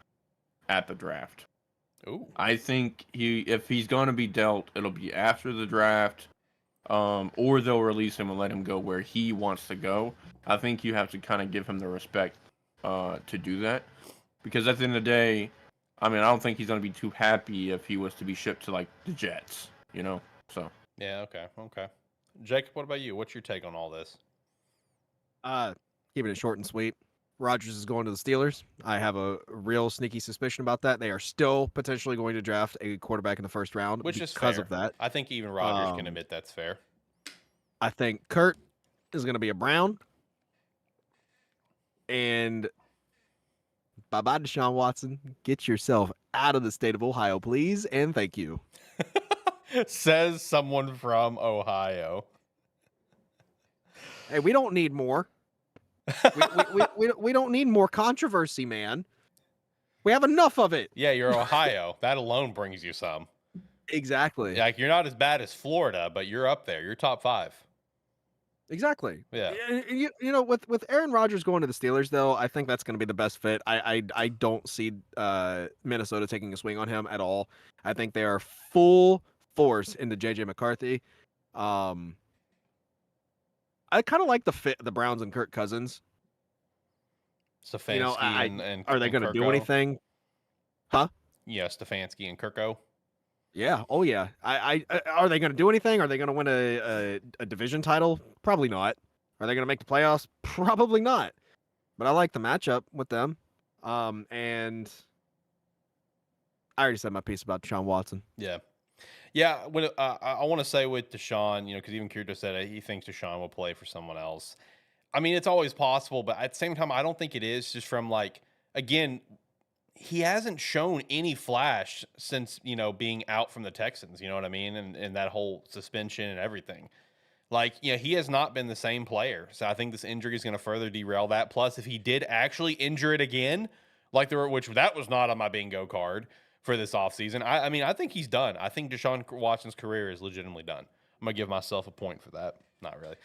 at the draft. Ooh. I think if he's going to be dealt, it'll be after the draft, or they'll release him and let him go where he wants to go. I think you have to kind of give him the respect to do that, because at the end of the day, I mean, I don't think he's going to be too happy if he was to be shipped to like the Jets, So yeah, okay. Jacob, what about you? What's your take on all this? Keeping it short and sweet. Rodgers is going to the Steelers. I have a real sneaky suspicion about that. They are still potentially going to draft a quarterback in the first round, which is because fair. of that. I think even Rodgers can admit that's fair. I think Kurt is going to be a Brown. And bye-bye, Deshaun Watson. Get yourself out of the state of Ohio, please, and thank you. Says someone from Ohio. Hey, we don't need more. we don't need more controversy, man. We have enough of it. Yeah, you're Ohio. That alone brings you some. Exactly. Like you're not as bad as Florida, but you're up there. You're top 5. Exactly. Yeah. With Aaron Rodgers going to the Steelers, though, I think that's going to be the best fit. I don't see Minnesota taking a swing on him at all. I think they are full force into JJ McCarthy. I kind of like the fit of the Browns and Kirk Cousins. Stefanski and are they going to do anything? Huh? Yeah, Stefanski and Kirko. Yeah. Oh, yeah. Are they going to do anything? Are they going to win a division title? Probably not. Are they going to make the playoffs? Probably not. But I like the matchup with them. And I already said my piece about Deshaun Watson. Yeah. Yeah, I want to say with Deshaun, because even Kirito said he thinks Deshaun will play for someone else. I mean, it's always possible, but at the same time, I don't think it is. Just from again, he hasn't shown any flash since, being out from the Texans, you know what I mean? And that whole suspension and everything. Like, he has not been the same player. So I think this injury is going to further derail that. Plus, if he did actually injure it again, which that was not on my bingo card for this offseason, I mean, I think he's done. I think Deshaun Watson's career is legitimately done. I'm going to give myself a point for that. Not really.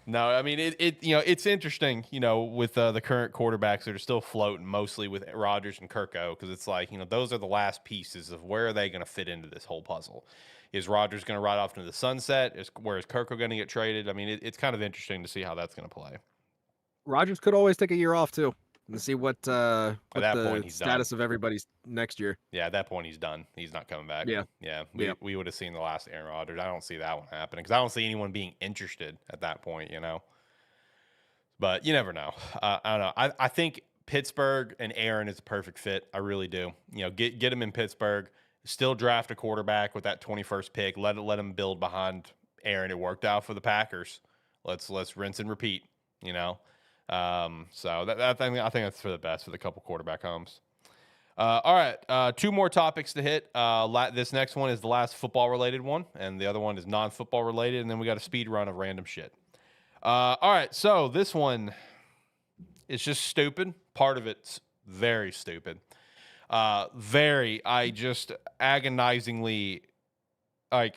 No, I mean, it's interesting, with the current quarterbacks that are still floating, mostly with Rodgers and Kirko, because it's like, those are the last pieces of where are they going to fit into this whole puzzle. Is Rodgers going to ride off into the sunset? Where is Kirko going to get traded? I mean, it's kind of interesting to see how that's going to play. Rodgers could always take a year off too, and see what that the point, he's status done. of everybody's next year. Yeah, at that point, he's done. He's not coming back. Yeah. We would have seen the last Aaron Rodgers. I don't see that one happening because I don't see anyone being interested at that point, But you never know. I don't know. I think Pittsburgh and Aaron is a perfect fit. I really do. Get him in Pittsburgh. Still draft a quarterback with that 21st pick. Let him build behind Aaron. It worked out for the Packers. Let's rinse and repeat. So I think that's for the best for the couple quarterback homes. All right, two more topics to hit. This next one is the last football related one, and the other one is non-football related, and then we got a speed run of random shit. All right, so this one is just stupid. Part of it's very stupid. I just agonizingly, I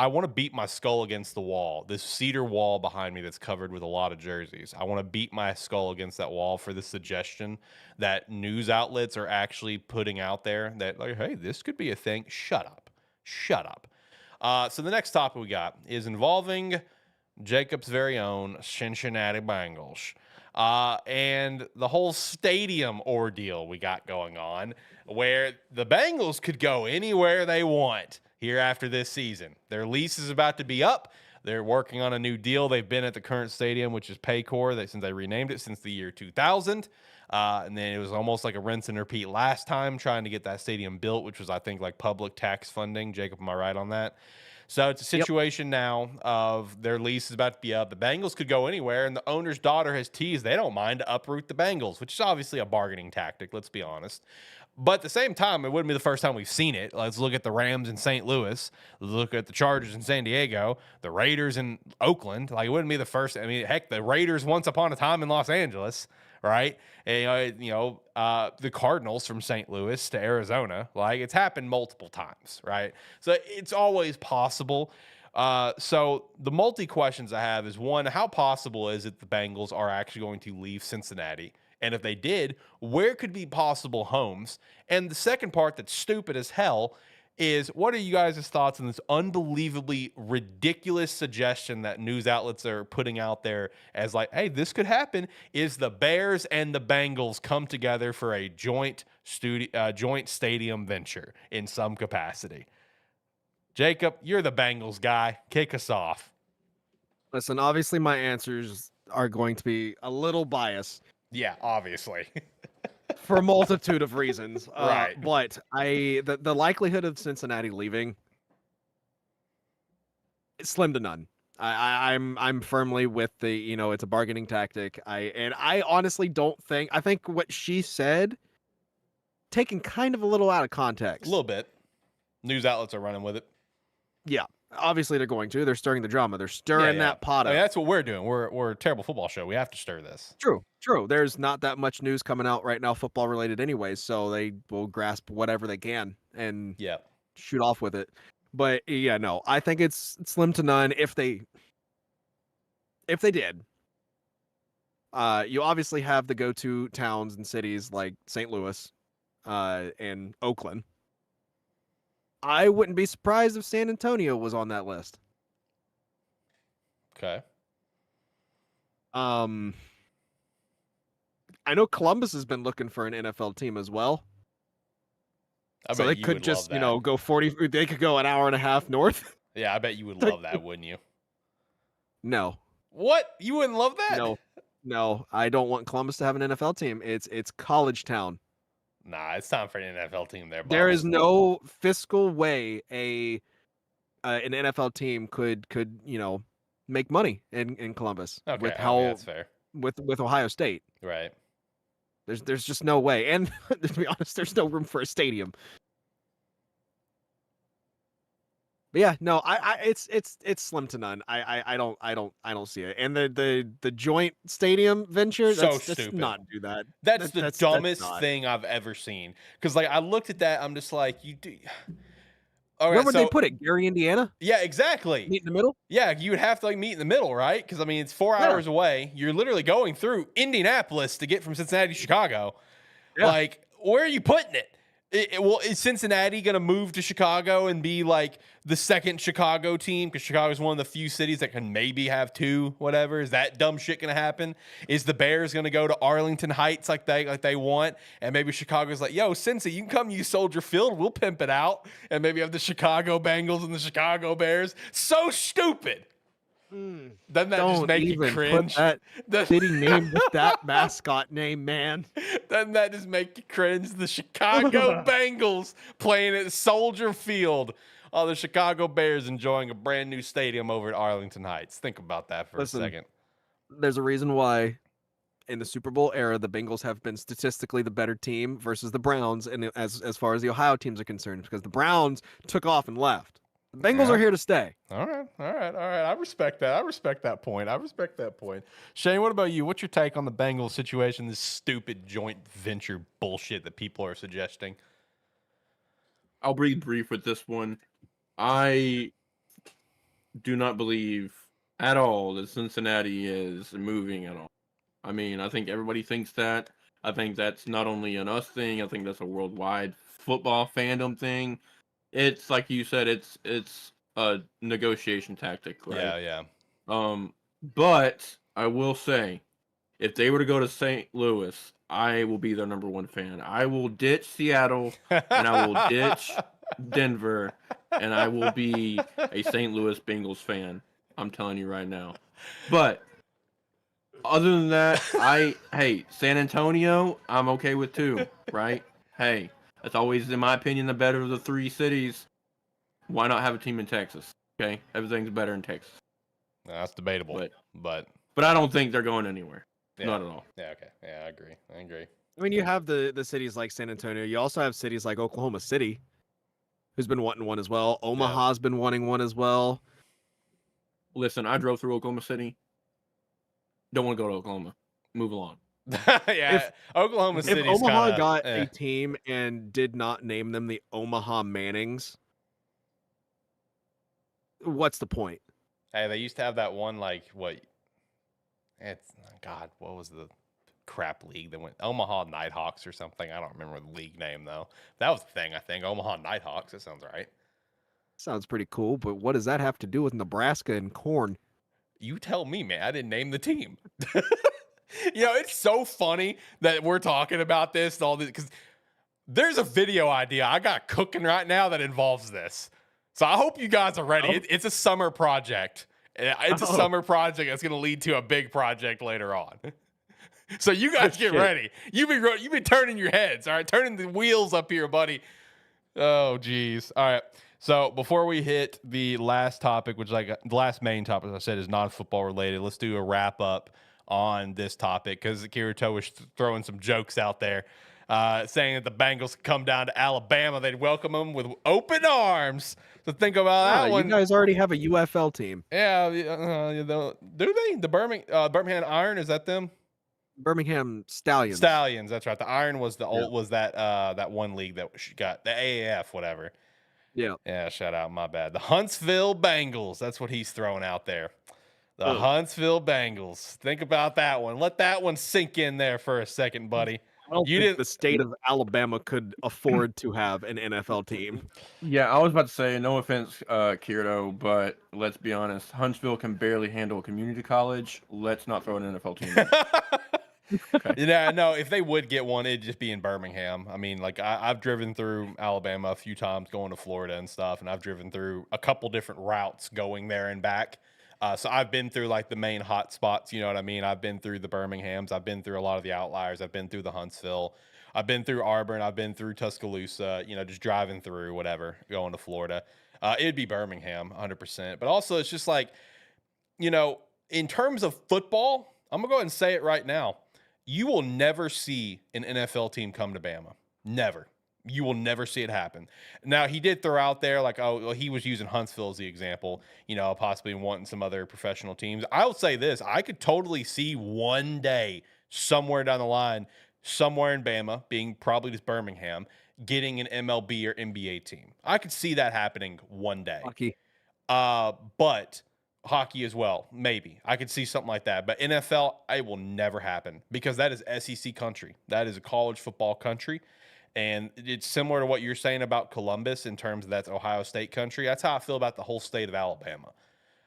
want to beat my skull against the wall. This cedar wall behind me that's covered with a lot of jerseys. I want to beat my skull against that wall for the suggestion that news outlets are actually putting out there that, like, hey, this could be a thing. Shut up. So the next topic we got is involving Jacob's very own Cincinnati Bengals. And the whole stadium ordeal we got going on, where the Bengals could go anywhere they want here after this season. Their lease is about to be up. They're working on a new deal. They've been at the current stadium, which is Paycor, since they renamed it since the year 2000. And then it was almost like a rinse and repeat last time, trying to get that stadium built, which was, I think, like public tax funding. Jacob, am I right on that? So it's a situation now of their lease is about to be up. The Bengals could go anywhere, and the owner's daughter has teased they don't mind to uproot the Bengals, which is obviously a bargaining tactic, let's be honest. But at the same time, it wouldn't be the first time we've seen it. Let's look at the Rams in St. Louis. Let's look at the Chargers in San Diego, the Raiders in Oakland. Like, it wouldn't be the first. I mean, heck, the Raiders once upon a time in Los Angeles, right? And, the Cardinals from St. Louis to Arizona. Like, it's happened multiple times, right? So it's always possible. So the multi-questions I have is, one, how possible is it the Bengals are actually going to leave Cincinnati? And if they did, where could be possible homes? And the second part that's stupid as hell is, what are you guys' thoughts on this unbelievably ridiculous suggestion that news outlets are putting out there as like, hey, this could happen, is the Bears and the Bengals come together for a joint stadium venture in some capacity? Jacob, you're the Bengals guy. Kick us off. Listen, obviously my answers are going to be a little biased. Yeah, obviously. For a multitude of reasons. Right. But the likelihood of Cincinnati leaving is slim to none. I'm firmly with the, it's a bargaining tactic. I honestly don't think, I think what she said, taken kind of a little out of context. A little bit. News outlets are running with it. Yeah. Obviously they're going to. They're stirring the drama. They're stirring that pot up. I mean, that's what we're doing. We're a terrible football show. We have to stir this. True. There's not that much news coming out right now, football related anyways, so they will grasp whatever they can and shoot off with it. But yeah, no, I think it's slim to none if they did. You obviously have the go-to towns and cities like St. Louis and Oakland. I wouldn't be surprised if San Antonio was on that list. Okay. I know Columbus has been looking for an NFL team as well. So they could just, go 40. They could go an hour and a half north. Yeah, I bet you would love that, wouldn't you? No. What? You wouldn't love that? No. I don't want Columbus to have an NFL team. It's college town. Nah, it's time for an NFL team there. There is no fiscal way an NFL team could make money in Columbus. Okay, with how that's fair. with Ohio State. Right. There's just no way. And to be honest, there's no room for a stadium. But yeah, no, it's slim to none. I don't see it. And the joint stadium venture, So let's stupid. not do that. That's the dumbest not. thing I've ever seen. Because like I looked at that, I'm just like, you do. All Where right, would so they put it? Gary, Indiana? yeah, exactly. Meet in the middle? Yeah, you would have to like meet in the middle, right? Because I mean, it's 4 Yeah. hours away. You're literally going through Indianapolis to get from Cincinnati to Chicago. Yeah. Like, where are you putting it? Well, is Cincinnati going to move to Chicago and be like the second Chicago team? Because Chicago is one of the few cities that can maybe have two, whatever. Is that dumb shit going to happen? Is the Bears going to go to Arlington Heights like they want? And maybe Chicago's like, yo, Cincy, you can come use Soldier Field. We'll pimp it out. And maybe have the Chicago Bengals and the Chicago Bears. So stupid. Doesn't that just make you cringe? Put that city name with that mascot name, man. Doesn't that just make you cringe? The Chicago Bengals playing at Soldier Field. Oh, the Chicago Bears enjoying a brand new stadium over at Arlington Heights. Think about that for a second. There's a reason why in the Super Bowl era, the Bengals have been statistically the better team versus the Browns, and as far as the Ohio teams are concerned, because the Browns took off and left. The Bengals are here to stay. All right. I respect that. I respect that point. Shane, what about you? What's your take on the Bengals situation, this stupid joint venture bullshit that people are suggesting? I'll be brief with this one. I do not believe at all that Cincinnati is moving at all. I mean, I think everybody thinks that. I think that's not only an us thing. I think that's a worldwide football fandom thing. It's like you said. It's a negotiation tactic, right? Yeah. But I will say, if they were to go to St. Louis, I will be their number one fan. I will ditch Seattle and I will ditch Denver, and I will be a St. Louis Bengals fan. I'm telling you right now. But other than that, hey, San Antonio, I'm okay with too, right? Hey, that's always, in my opinion, the better of the three cities. Why not have a team in Texas? Okay, everything's better in Texas. No, that's debatable, but I don't think they're going anywhere. yeah. Not at all. Yeah, okay. Yeah, I agree. I mean, you have the cities like San Antonio. You also have cities like Oklahoma City, who's been wanting one as well. Omaha's been wanting one as well. Listen, I drove through Oklahoma City. Don't want to go to Oklahoma. Move along. Yeah, Oklahoma City. If Omaha got a team and did not name them the Omaha Mannings, what's the point? Hey, they used to have that one what was the crap league that went Omaha Nighthawks or something? I don't remember the league name though. That was the thing, I think. Omaha Nighthawks. That sounds right. Sounds pretty cool, but what does that have to do with Nebraska and corn? You tell me, man. I didn't name the team. It's so funny that we're talking about this and all this because there's a video idea I got cooking right now that involves this. So I hope you guys are ready. It's a summer project. It's a summer project that's going to lead to a big project later on. So you guys get ready. You've been turning your heads, all right? Turning the wheels up here, buddy. Oh, geez. All right. So before we hit the last topic, which the last main topic, as I said, is non-football related, let's do a wrap up on this topic because Kirito was throwing some jokes out there saying that the Bengals could come down to Alabama. They'd welcome them with open arms. So think about that one. You guys already have a UFL team. Yeah. Do they? The Birmingham Iron, is that them? Birmingham Stallions. Stallions, that's right. The Iron was that one league that got the AAF, whatever. Yeah, shout out, my bad. The Huntsville Bengals. That's what he's throwing out there. The Huntsville Bengals. Think about that one. Let that one sink in there for a second, buddy. I don't think the state of Alabama could afford to have an NFL team. Yeah, I was about to say, no offense, Kirito, but let's be honest. Huntsville can barely handle a community college. Let's not throw an NFL team in. Okay. Yeah, no, if they would get one, it'd just be in Birmingham. I mean, I've driven through Alabama a few times going to Florida and stuff, and I've driven through a couple different routes going there and back. So I've been through the main hot spots, you know what I mean? I've been through the Birminghams. I've been through a lot of the outliers. I've been through the Huntsville. I've been through Auburn. I've been through Tuscaloosa, just driving through whatever, going to Florida. It'd be Birmingham, 100%. But also it's just in terms of football, I'm going to go ahead and say it right now. You will never see an NFL team come to Bama. Never. You will never see it happen. Now, he did throw out there, like, oh, well, he was using Huntsville as the example, possibly wanting some other professional teams. I'll say this. I could totally see one day somewhere down the line, somewhere in Bama, being probably just Birmingham, getting an MLB or NBA team. I could see that happening one day. Hockey. But hockey as well, maybe. I could see something like that. But NFL, it will never happen because that is SEC country. That is a college football country. And it's similar to what you're saying about Columbus in terms of that's Ohio State country. That's how I feel about the whole state of Alabama.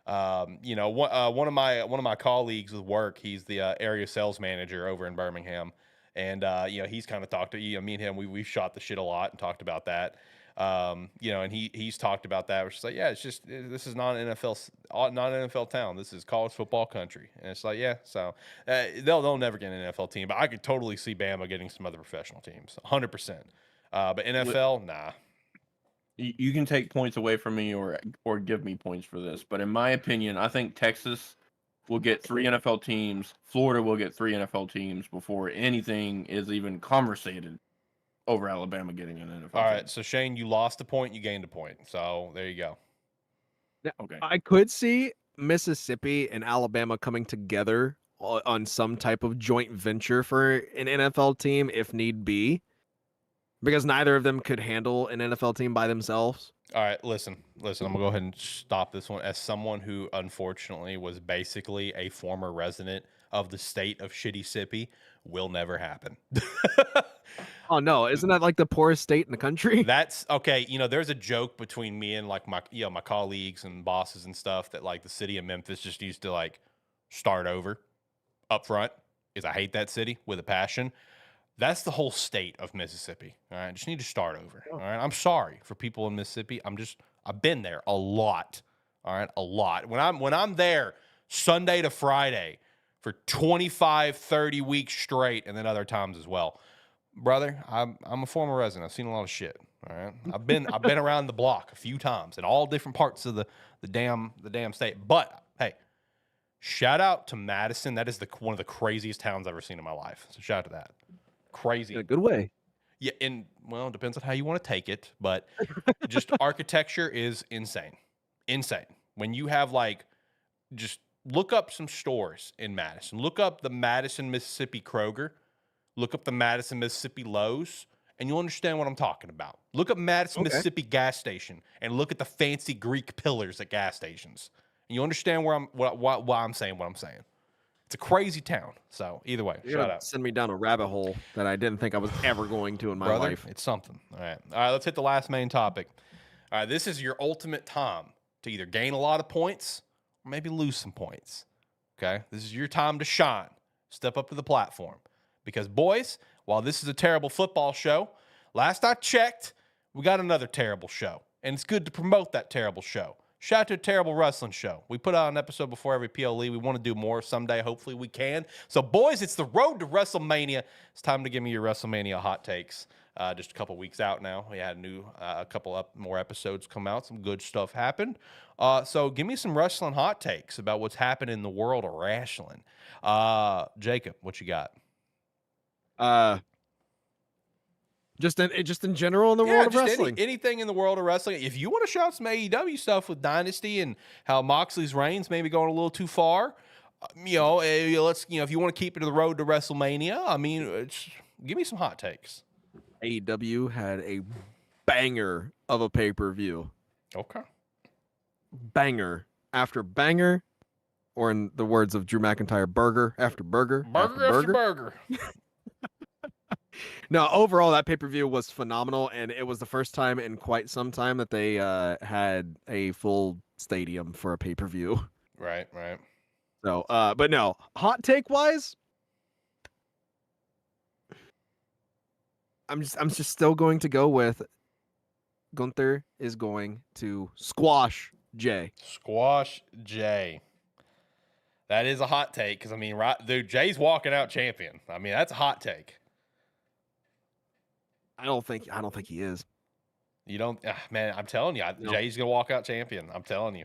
One of my colleagues with work, he's the area sales manager over in Birmingham, and he's kind of talked to me and him. We shot the shit a lot and talked about that. And he's talked about that. Which is like, yeah, it's just this is not an NFL town. This is college football country, and it's like, yeah. So they'll never get an NFL team, but I could totally see Bama getting some other professional teams, 100%. But NFL, nah. You can take points away from me or give me points for this, but in my opinion, I think Texas will get 3 NFL teams. Florida will get 3 NFL teams before anything is even conversated over Alabama getting an NFL All team. right, so Shane, you lost a point, you gained a point. So there you go. Okay. I could see Mississippi and Alabama coming together on some type of joint venture for an NFL team if need be, because neither of them could handle an NFL team by themselves. All right, listen. I'm going to go ahead and stop this one. As someone who unfortunately was basically a former resident of the state of Shitty-Sippy, will never happen. Oh no, isn't that like the poorest state in the country? That's okay. There's a joke between me and like my colleagues and bosses and stuff that like the city of Memphis just used to like start over up front is I hate that city with a passion. That's the whole state of Mississippi. All right. Just need to start over. All right. I'm sorry for people in Mississippi. I've been there a lot. All right. A lot. When I'm there Sunday to Friday for 25, 30 weeks straight, and then other times as well. Brother, I'm a former resident. I've seen a lot of shit. All right. I've been around the block a few times in all different parts of the damn state. But hey, shout out to Madison. That is one of the craziest towns I've ever seen in my life. So shout out to that. Crazy. In a good way. Yeah, it depends on how you want to take it, but just architecture is insane. Insane. When you have just look up some stores in Madison. Look up the Madison, Mississippi Kroger. Look up the Madison, Mississippi Lowe's, and you'll understand what I'm talking about. Look up Madison, Mississippi gas station, and look at the fancy Greek pillars at gas stations, and you'll understand why I'm saying what I'm saying. It's a crazy town. So either way, shout out. Send me down a rabbit hole that I didn't think I was ever going to in my life. It's something. All right. Let's hit the last main topic. All right. This is your ultimate time to either gain a lot of points or maybe lose some points. Okay. This is your time to shine. Step up to the platform. Because, boys, while this is a terrible football show, last I checked, we got another terrible show. And it's good to promote that terrible show. Shout out to a terrible wrestling show. We put out an episode before every PLE. We want to do more someday. Hopefully we can. So, boys, it's the road to WrestleMania. It's time to give me your WrestleMania hot takes. Just a couple weeks out now. We had a couple more episodes come out. Some good stuff happened. So give me some wrestling hot takes about what's happening in the world of wrestling. Jacob, what you got? Just in general in the world of wrestling. Anything in the world of wrestling. If you want to shout some AEW stuff with Dynasty and how Moxley's reigns maybe going a little too far, let's if you want to keep it to the road to WrestleMania, give me some hot takes. AEW had a banger of a pay-per-view. Okay. Banger after banger, or in the words of Drew McIntyre, burger after burger. Burger after burger. No, overall, that pay-per-view was phenomenal, and it was the first time in quite some time that they had a full stadium for a pay-per-view. Right. So, but no, hot take-wise, I'm just still going to go with Gunther is going to squash Jay. Squash Jay. That is a hot take because dude, Jay's walking out champion. That's a hot take. I don't think he is. You don't, man. I'm telling you, No. Jay's gonna walk out champion. I'm telling you.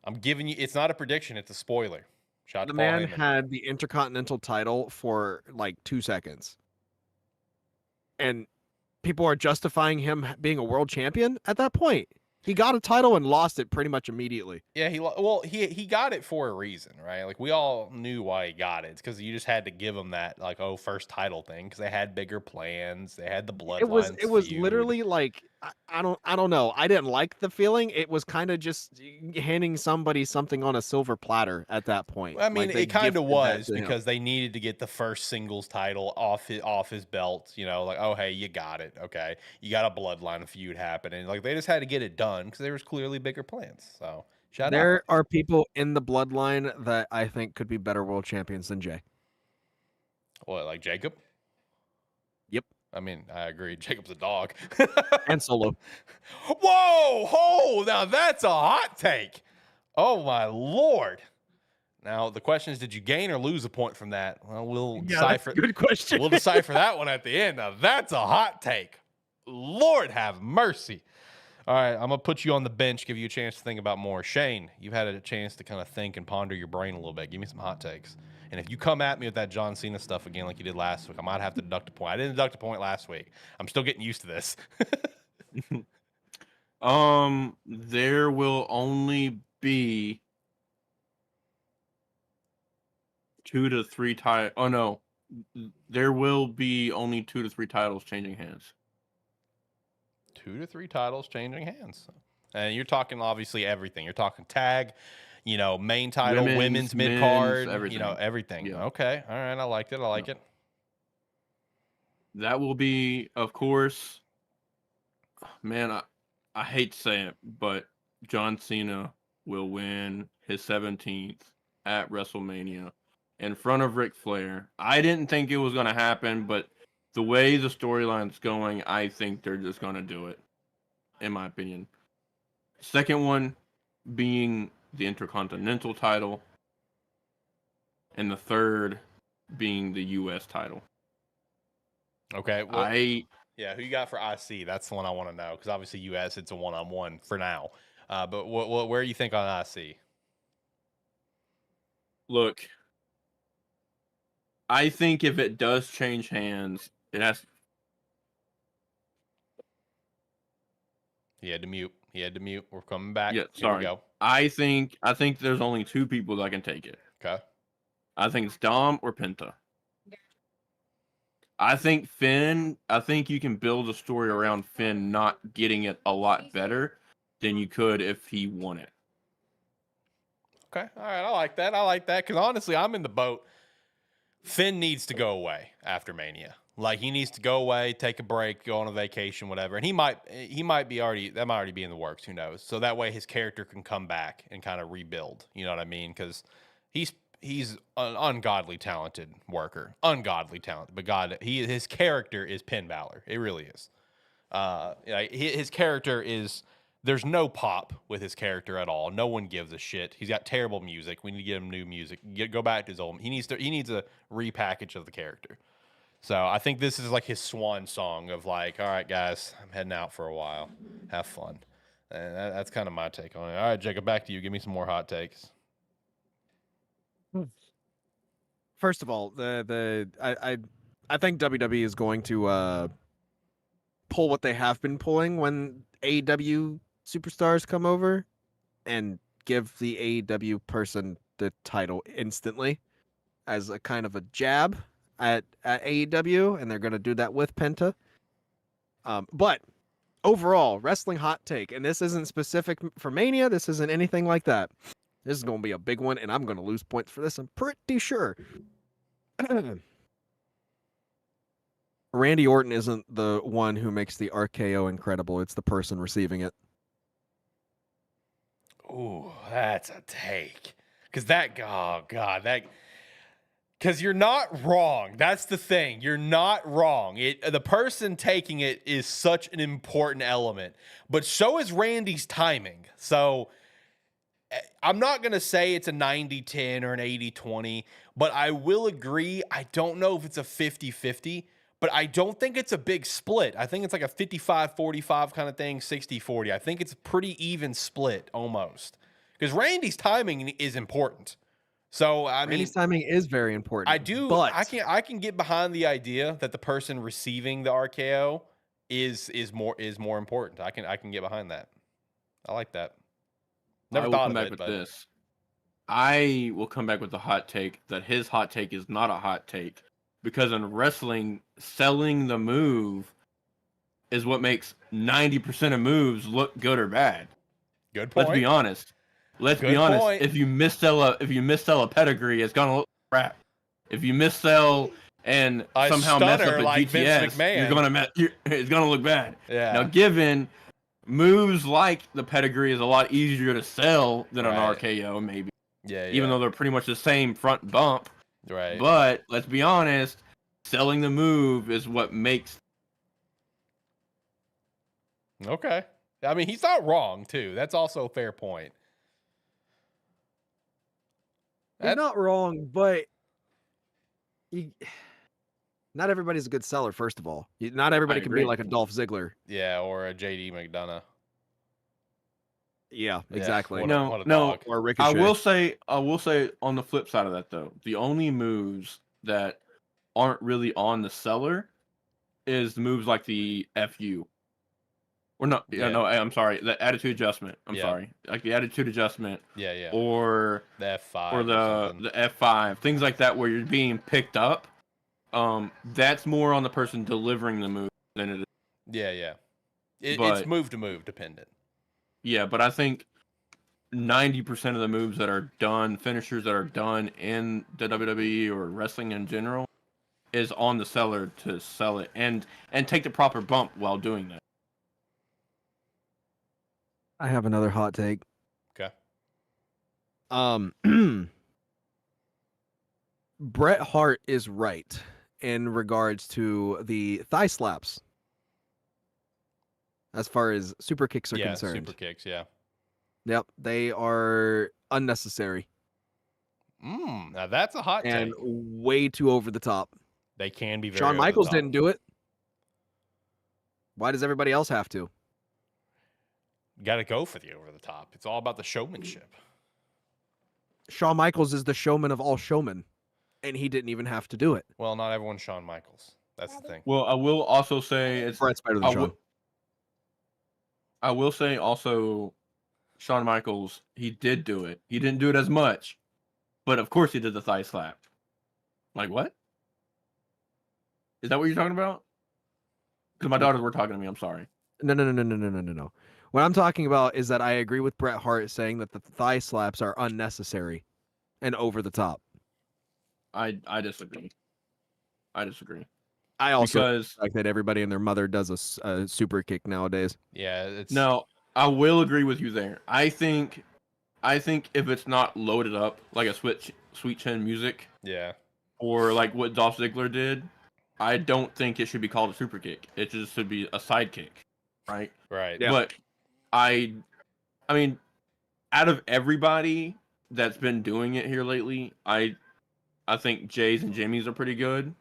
I'm giving you. It's not a prediction. It's a spoiler. Shout out The to Paul man Heyman. had the Intercontinental title for like 2 seconds. And people are justifying him being a world champion at that point. He got a title and lost it pretty much immediately. Yeah, he got it for a reason, right? Like we all knew why he got it. It's because you just had to give him that like first title thing because they had bigger plans. They had the bloodlines. It was feud. literally like I don't know. I didn't like the feeling. It was kind of just handing somebody something on a silver platter at that point. I mean, Like, they it kind of gifted that was to him. because they needed to get the first singles title off his belt. You know, like oh hey, you got it. Okay, you got a bloodline feud happening. Like they just had to get it done because there was clearly bigger plans. So shout out. There are people in the bloodline that I think could be better world champions than Jay. What, like Jacob? Yep. I mean, I agree. Jacob's a dog. And Solo. Whoa! Oh, now that's a hot take. Oh my lord! Now the question is, did you gain or lose a point from that? Well, we'll decipher. Good question. We'll decipher that one at the end. Now that's a hot take. Lord have mercy. All right, I'm gonna put you on the bench, give you a chance to think about more. Shane, you've had a chance to kind of think and ponder your brain a little bit. Give me some hot takes. And if you come at me with that John Cena stuff again like you did last week, I might have to deduct a point. I didn't deduct a point last week. I'm still getting used to this. There will only be 2 to 3 titles. Oh no, there will be only 2 to 3 titles changing hands. 2 to 3 titles changing hands. And you're talking obviously everything. You're talking tag, main title, women's mid card, everything. Yeah. Okay. All right. I liked it. I like it. That will be, of course, man, I hate to say it, but John Cena will win his 17th at WrestleMania in front of Ric Flair. I didn't think it was going to happen, but the way the storyline's going, I think they're just going to do it, in my opinion. Second one being the Intercontinental title, and the third being the U.S. title. Okay. Well, who you got for IC? That's the one I want to know because obviously U.S. it's a one-on-one for now. But where do you think on IC? Look, I think if it does change hands, it has. He had to mute. We're coming back. Yeah, Here we sorry. go. I think there's only 2 people that can take it. Okay. I think it's Dom or Penta. I think Finn. I think you can build a story around Finn not getting it a lot better than you could if he won it. Okay. All right. I like that because honestly, I'm in the boat. Finn needs to go away after Mania. Like he needs to go away, take a break, go on a vacation, whatever. And he might be that might already be in the works. Who knows? So that way his character can come back and kind of rebuild. You know what I mean? Because he's an ungodly talented worker, ungodly talented. But God, his character is Finn Balor. It really is. His character is. There's no pop with his character at all. No one gives a shit. He's got terrible music. We need to get him new music. Go back to his old. He needs a repackage of the character. So I think this is like his swan song of like, all right, guys, I'm heading out for a while. Have fun. And that's kind of my take on it. All right, Jacob, back to you. Give me some more hot takes. First of all, I think WWE is going to pull what they have been pulling when AEW superstars come over and give the AEW person the title instantly as a kind of a jab at AEW, and they're going to do that with Penta. But overall, wrestling hot take, and this isn't specific for Mania. This isn't anything like that. This is going to be a big one, and I'm going to lose points for this. I'm pretty sure. Randy Orton isn't the one who makes the RKO incredible. It's the person receiving it. Ooh, that's a take. Because because you're not wrong. That's the thing. You're not wrong. The person taking it is such an important element. But so is Randy's timing. So I'm not going to say it's a 90-10 or an 80-20, but I will agree. I don't know if it's a 50-50. But I don't think it's a big split. I think it's like a 55-45 kind of thing, 60-40. I think it's a pretty even split almost. Because Randy's timing is important. So I mean, Randy's timing is very important. I do. but I can get behind the idea that the person receiving the RKO is more important. I can get behind that. I like that. Never I will thought come of back it, with but this. I will come back with the hot take that his hot take is not a hot take because in wrestling, selling the move is what makes 90% of moves look good or bad. good point. Let's be honest. Let's be Good honest. point. If you missell a pedigree, it's gonna look crap. If you missell and A somehow mess up stunner a like Vince GTS, McMahon. it's gonna look bad. Yeah. Now, given moves like the pedigree is a lot easier to sell than an Right. RKO, maybe, Yeah. even though they're pretty much the same front bump. right. But let's be honest, selling the move is what makes. Okay. I mean, he's not wrong too. That's also a fair point. you're not wrong, but not everybody's a good seller. First of all, not everybody can be agree. like a Dolph Ziggler. Yeah, or a JD McDonough. Yeah, Yeah, exactly. what No, a no. dog. Or Ricochet. I will say on the flip side of that though, the only moves that aren't really on the seller is the moves like the FU. Or no, Yeah. no, I'm sorry, the attitude adjustment. I'm Yeah. sorry, like the attitude adjustment, Yeah. or The F5 or something. the F5, things like that, where you're being picked up. That's more on the person delivering the move than it is. Yeah. It's But- move to move dependent. Yeah, but I think 90% of the moves that are done, finishers that are done in the WWE or wrestling in general, is on the seller to sell it and take the proper bump while doing that. I have another hot take. Okay. Bret Hart is right in regards to the thigh slaps. As far as super kicks are concerned. Super kicks. Yeah. Yep, they are unnecessary Now that's a hot and take. way too over the top. They can be very. Shawn over the Michaels top. didn't do it. Why does everybody else have to? Got to go for the over the top. It's all about the showmanship. Shawn Michaels is the showman of all showmen, and he didn't even have to do it. Well, not everyone's Shawn Michaels. That's the thing. Well, I will also say it's Bret's better than I Shawn. will- I will say also, Shawn Michaels, he did do it. He didn't do it as much, but of course he did the thigh slap. Like what? Is that what you're talking about? Because my daughters were talking to me. I'm sorry. No. What I'm talking about is that I agree with Bret Hart saying that the thigh slaps are unnecessary and over the top. I disagree. I also Because like that everybody and their mother does a super kick nowadays. Yeah. It's no, I will agree with you there. I think if it's not loaded up like a sweet chin music Yeah. or like what Dolph Ziggler did, I don't think it should be called a super kick. It just should be a side kick, right? Right. Yeah. But I mean, out of everybody that's been doing it here lately, I think Jay's and Jimmy's are pretty good.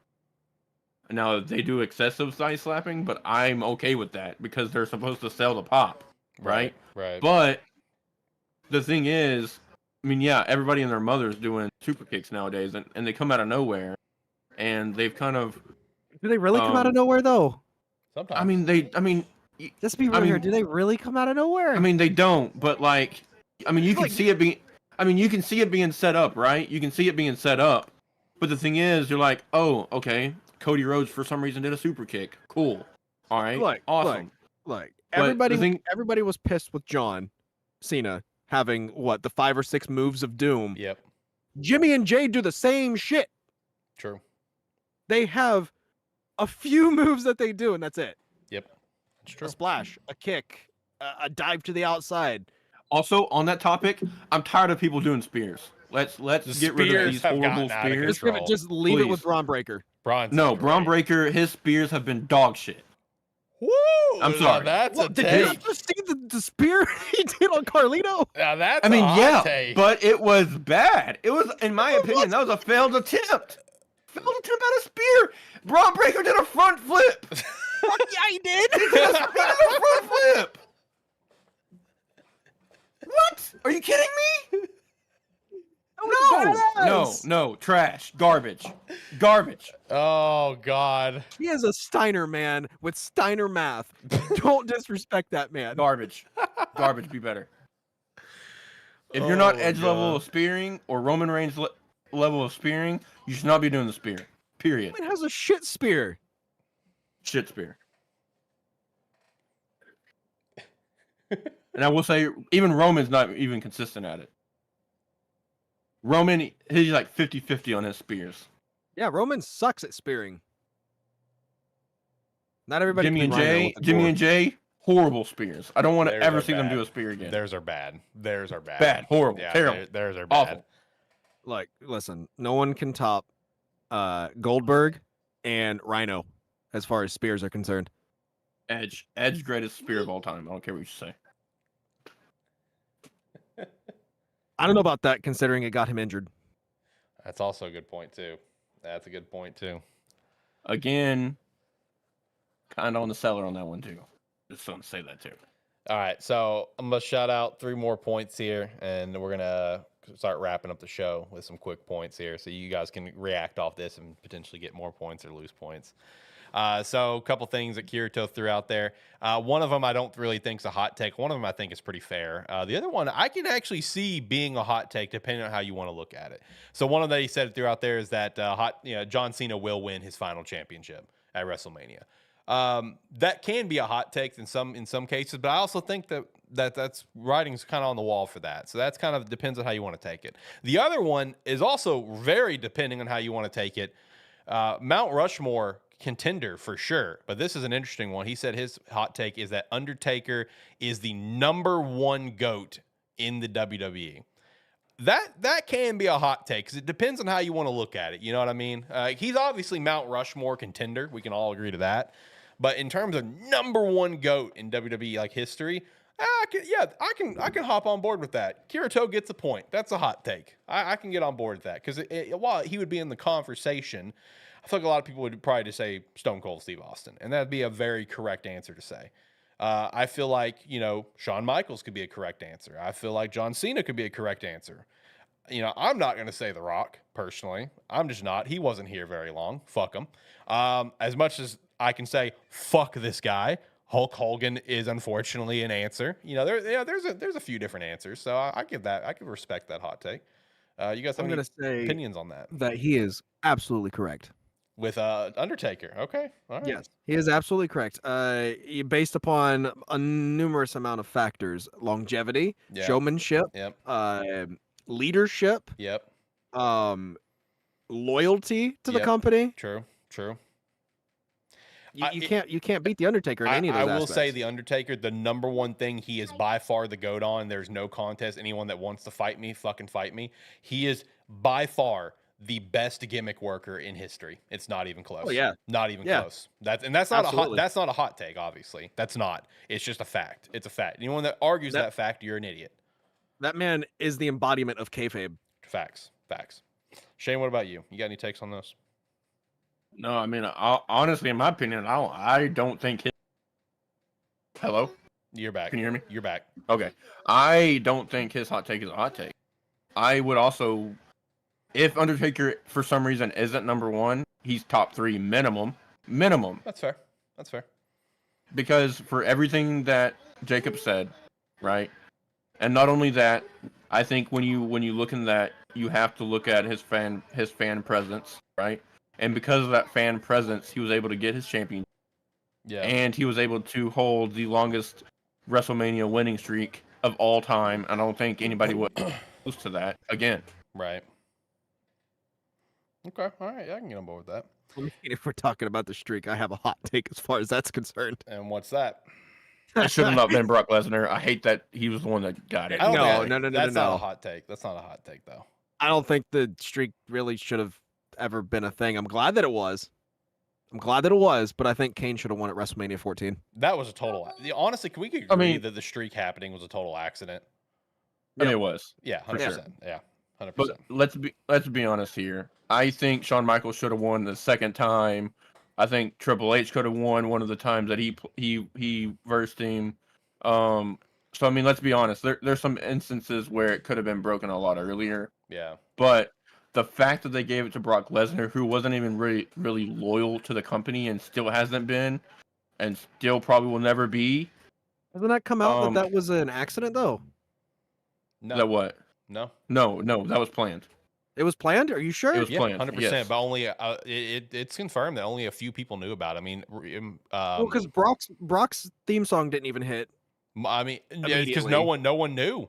Now they do excessive thigh slapping, but I'm okay with that because they're supposed to sell the pop, right? Right. But the thing is, I mean, yeah, everybody and their mother's doing super kicks nowadays, and they come out of nowhere, and they've kind of. Do they really come out of nowhere though? Sometimes. I mean, Let's be real I here. mean- Do they really come out of nowhere? I mean, they don't, but like, I mean, you can Like- see it being. I mean, you can see it being set up, right? You can see it being set up, but the thing is, you're like, oh, okay, Cody Rhodes for some reason did a super kick. Cool. All right. Look, awesome. like But the everybody was pissed with John Cena having what the 5 or 6 moves of doom. Yep. Jimmy and Jay do the same shit. True. They have a few moves that they do, and that's it. Yep. It's true. A splash, a kick, a dive to the outside. Also, on that topic, I'm tired of people doing spears. Let's The get rid of spears these have horrible gotten out of spears. control. Just leave it with Please. Braun Breaker. Braun's No, great. Braun Breaker, his spears have been dog shit. Woo! I'm now sorry. That's a Did you take. just see the spear he did on Carlito? Now that's I mean, a hot yeah, take. but it was bad. It was, in my opinion, that was a failed attempt. Failed attempt at a spear. Braun Breaker did a front flip. Fuck yeah, he did. He did a front flip. What? Are you kidding me? No, trash, garbage. Oh God. He is a Steiner man with Steiner math. Don't disrespect that man. Garbage be better. If you're not Oh, edge God. level of spearing or Roman Reigns level of spearing, you should not be doing the spear. Period. Roman has a shit spear. Shit spear. And I will say, even Roman's not even consistent at it. Roman, he's like 50-50 on his spears. Yeah, Roman sucks at spearing. Not everybody. Jimmy and Jay, horrible spears. I don't want to Theirs ever are see them bad. do a spear again. Theirs are bad. Bad, horrible, Yeah, terrible, Theirs are bad. awful. Like, listen, no one can top Goldberg and Rhino as far as spears are concerned. Edge, greatest spear of all time. I don't care what you say. I don't know about that, considering it got him injured. That's also a good point too. That's a good point too. Again, kind of on the cellar on that one too. Just want to say that too. All right, so I'm gonna shout out 3 more points here, and we're gonna start wrapping up the show with some quick points here, so you guys can react off this and potentially get more points or lose points. So a couple things that Kirito threw out there. One of them I don't really think is a hot take. One of them I think is pretty fair. The other one I can actually see being a hot take depending on how you want to look at it. So one of that he said throughout there is that John Cena will win his final championship at WrestleMania. That can be a hot take in some cases, but I also think that's writing's kind of on the wall for that. So that's kind of depends on how you want to take it. The other one is also very depending on how you want to take it. Mount Rushmore contender for sure, but this is an interesting one. He said his hot take is that Undertaker is the #1 GOAT in the WWE. That can be a hot take because it depends on how you want to look at it. You know what I mean? He's obviously Mount Rushmore contender. We can all agree to that. But in terms of #1 GOAT in WWE like history, I can hop on board with that. Kirito gets a point. That's a hot take. I can get on board with that because while he would be in the conversation, I feel like a lot of people would probably just say Stone Cold Steve Austin, and that'd be a very correct answer to say. I feel like, Shawn Michaels could be a correct answer. I feel like John Cena could be a correct answer. I'm not going to say The Rock, personally. I'm just not. He wasn't here very long. Fuck him. As much as I can say, fuck this guy, Hulk Hogan is unfortunately an answer. There's a few different answers, so I give that. I can respect that hot take. You guys have any opinions on that? That he is absolutely correct. With Undertaker. Okay. All right. Yes, he is absolutely correct. Based upon a numerous amount of factors: longevity, showmanship, leadership, loyalty to the company. True. You can't beat the Undertaker in any of those I will aspects. say the Undertaker, the #1 thing he is by far the GOAT on. There's no contest. Anyone that wants to fight me, fucking fight me. He is by far the best gimmick worker in history. It's not even close. Oh yeah, not even close. That's not a hot take. Obviously, that's not. It's just a fact. It's a fact. Anyone that argues that fact, you're an idiot. That man is the embodiment of kayfabe. Facts. Shane, what about you? You got any takes on this? No, I mean, honestly, in my opinion, I don't think his... Hello? You're back. Can you hear me? You're back. Okay. I don't think his hot take is a hot take. I would also... If Undertaker, for some reason, isn't #1, he's top 3 minimum. That's fair. Because for everything that Jacob said, right? And not only that, I think when you look in that, you have to look at his fan presence, right? And because of that fan presence, he was able to get his championship. Yeah. And he was able to hold the longest WrestleMania winning streak of all time. I don't think anybody would close to that again. Right. Okay. All right. I can get on board with that. If we're talking about the streak, I have a hot take as far as that's concerned. And what's that? It should have not been Brock Lesnar. I hate that he was the one that got it. No. That's not a hot take. That's not a hot take, though. I don't think the streak really should have ever been a thing. I'm glad that it was, but I think Kane should have won at WrestleMania 14. That was a total... Honestly, we could agree that the streak happening was a total accident. I mean, it was. Yeah, 100%. Yeah, 100%. But let's be honest here. I think Shawn Michaels should have won the second time. I think Triple H could have won one of the times that he versed him. So I mean, let's be honest. There's some instances where it could have been broken a lot earlier. Yeah. But the fact that they gave it to Brock Lesnar, who wasn't even really loyal to the company and still hasn't been, and still probably will never be. Hasn't that come out that was an accident though? No. That what? No. No, that was planned. It was planned. Are you sure? It was planned. 100%. Yes. But only it's confirmed that only a few people knew about it. I mean, Well, because Brock's theme song didn't even hit. I mean, because no one knew.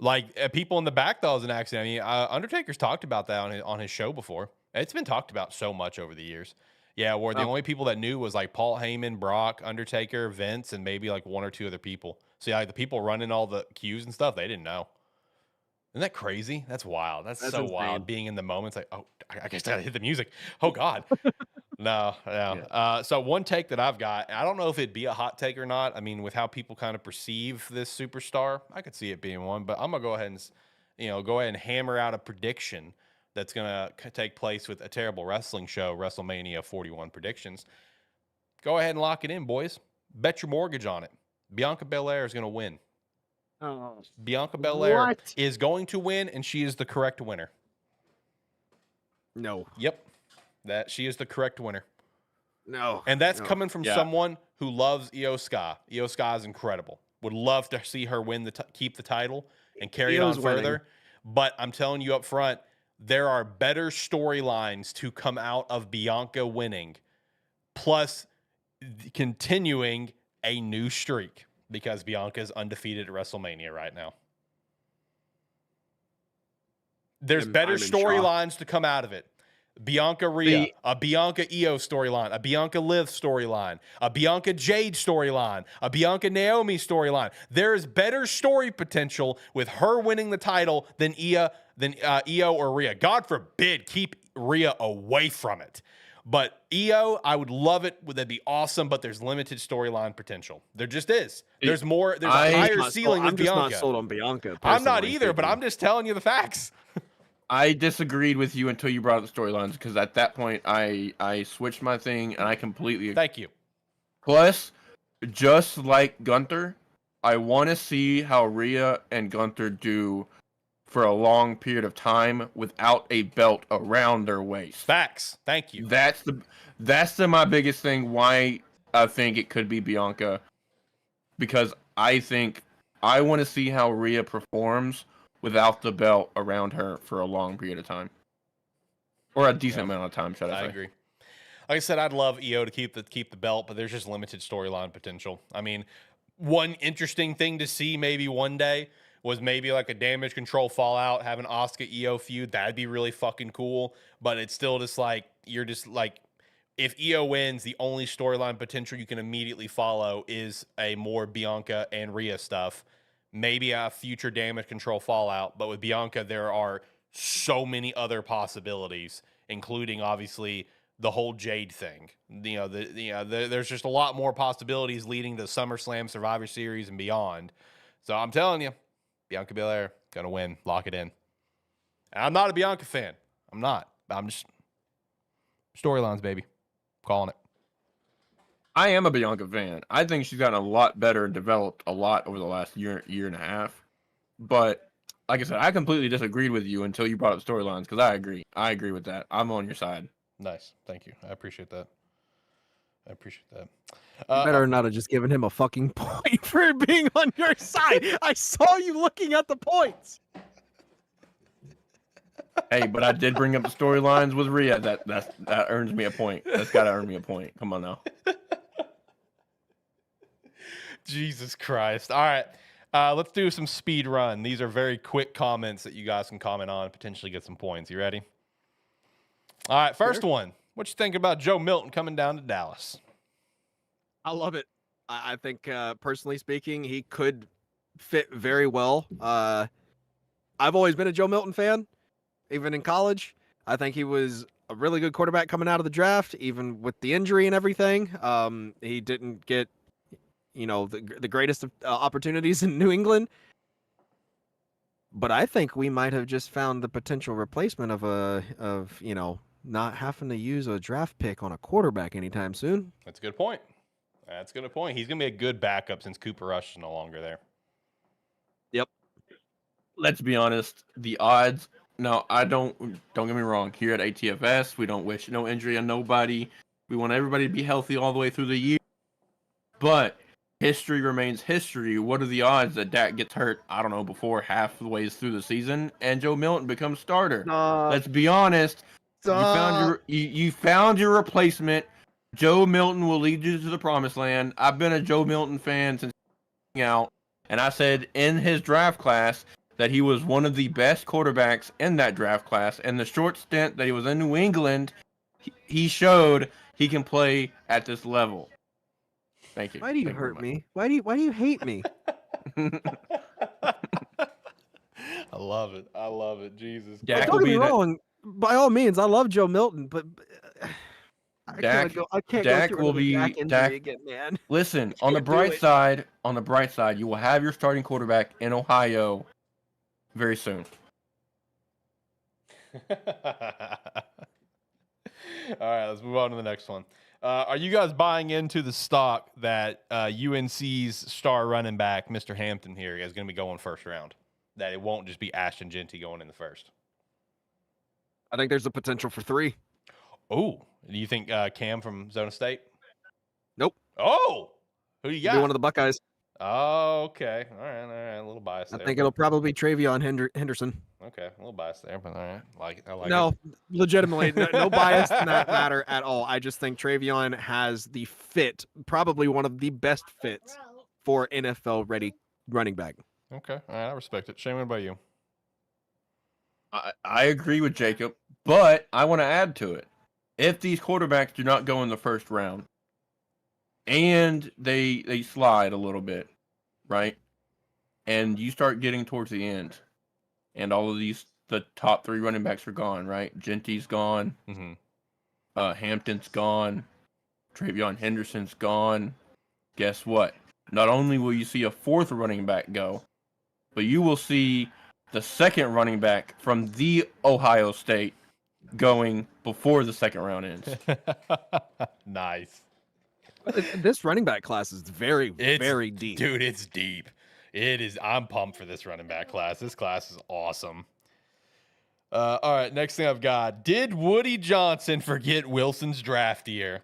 Like people in the back thought it was an accident. I mean, Undertaker's talked about that on his show before. It's been talked about so much over the years. Yeah, where the only people that knew was like Paul Heyman, Brock, Undertaker, Vince, and maybe like one or two other people. So yeah, like the people running all the cues and stuff, they didn't know. Isn't that crazy? That's wild. That's so insane. wild. Being in the moment, it's like, oh, I guess I gotta hit the music. Oh God. No. Yeah. So one take that I've got, I don't know if it'd be a hot take or not. I mean, with how people kind of perceive this superstar, I could see it being one. But I'm gonna go ahead and hammer out a prediction that's gonna take place with a terrible wrestling show, WrestleMania 41 predictions. Go ahead and lock it in, boys. Bet your mortgage on it. Bianca Belair is gonna win. Oh, Bianca Belair what? is going to win, and she is the correct winner. No. Yep. That she is the correct winner. No. And that's no. coming from someone who loves Io Sky. Io Sky is incredible. Would love to see her win keep the title and carry it on further. winning. But I'm telling you up front, there are better storylines to come out of Bianca winning, plus continuing a new streak, because Bianca is undefeated at WrestleMania right now. There's better storylines to come out of it. Bianca Rhea, a Bianca Io storyline, a Bianca Liv storyline, a Bianca Jade storyline, a Bianca Naomi storyline. There is better story potential with her winning the title than Io or Rhea. God forbid, keep Rhea away from it. But Io, I would love it. That'd be awesome. But there's limited storyline potential. There just is. There's more. There's a higher ceiling with Bianca. I'm just not sold on Bianca. I'm not either. But I'm just telling you the facts. I disagreed with you until you brought up the storylines, because at that point I switched my thing and I completely agree. Thank you. Plus, just like Gunther, I want to see how Rhea and Gunther do for a long period of time without a belt around their waist. Facts. Thank you. That's my biggest thing. Why I think it could be Bianca, because I think I want to see how Rhea performs without the belt around her for a long period of time, or a decent amount of time, should I say? I agree. Like I said, I'd love Io to keep the belt, but there's just limited storyline potential. I mean, one interesting thing to see maybe one day was maybe like a Damage Control Fallout, have an Asuka Io feud. That'd be really fucking cool. But it's still just like, you're just like, if Io wins, the only storyline potential you can immediately follow is a more Bianca and Rhea stuff. Maybe a future Damage Control Fallout, but with Bianca, there are so many other possibilities, including obviously the whole Jade thing. There's just a lot more possibilities leading to SummerSlam, Survivor Series, and beyond. So I'm telling you, Bianca Belair gonna win. Lock it in. And I'm not a Bianca fan. I'm not. I'm just storylines, baby. Calling it. I am a Bianca fan. I think she's gotten a lot better and developed a lot over the last year and a half. But like I said, I completely disagreed with you until you brought up storylines, because I agree. I agree with that. I'm on your side. Nice. Thank you. I appreciate that. You better not have just given him a fucking point for being on your side. I saw you looking at the points. Hey, but I did bring up the storylines with Rhea. That earns me a point. That's got to earn me a point. Come on now. Jesus Christ. All right. Let's do some speed run. These are very quick comments that you guys can comment on and potentially get some points. You ready? All right. First one. What you think about Joe Milton coming down to Dallas? I love it. I think, personally speaking, he could fit very well. I've always been a Joe Milton fan, even in college. I think he was a really good quarterback coming out of the draft, even with the injury and everything. He didn't get, the greatest of opportunities in New England. But I think we might have just found the potential replacement of not having to use a draft pick on a quarterback anytime soon. That's a good point. He's going to be a good backup since Cooper Rush is no longer there. Yep. Let's be honest. The odds Now, I don't get me wrong. Here at ATFS, we don't wish no injury on nobody. We want everybody to be healthy all the way through the year. But history remains history. What are the odds that Dak gets hurt, I don't know, before half the ways through the season and Joe Milton becomes starter? Let's be honest. You found your replacement. Joe Milton will lead you to the promised land. I've been a Joe Milton fan since out, and I said in his draft class that he was one of the best quarterbacks in that draft class. And the short stint that he was in New England, he showed he can play at this level. Thank you. Why do you hurt me? Why do you hate me? I love it. I love it. Jesus. Dak Don't will get me be wrong. By all means, I love Joe Milton, but I Dak- can't Dak go through will another be- Dak injury Dak- again, man. Listen, on the Can't do bright it. side, you will have your starting quarterback in Ohio very soon. All right, let's move on to the next one. Are you guys buying into the stock that UNC's star running back, Mr. Hampton here, is going to be going first round? That it won't just be Ashton Genty going in the first? I think there's a potential for 3. Oh, do you think Cam from Zona State? Nope. Oh, who you Be got? one of the Buckeyes. Oh, okay. All right. A little bias I there. think it'll probably be Travion Henderson. Okay, a little bias there, but all right. I like No, it. legitimately, no bias in that matter at all. I just think Travion has the fit, probably one of the best fits for NFL-ready running back. Okay, all right. I respect it. Shane, what about you? I agree with Jacob, but I want to add to it. If these quarterbacks do not go in the first round and they slide a little bit, right? And you start getting towards the end and all of the top 3 running backs are gone, right? Genty's gone. Mm-hmm. Hampton's gone. Travion Henderson's gone. Guess what? Not only will you see a 4th running back go, but you will see the second running back from the Ohio State going before the second round ends. Nice. This running back class is very deep. Dude, it's deep. It is. I'm pumped for this running back class. This class is awesome. All right, next thing I've got. Did Woody Johnson forget Wilson's draft year?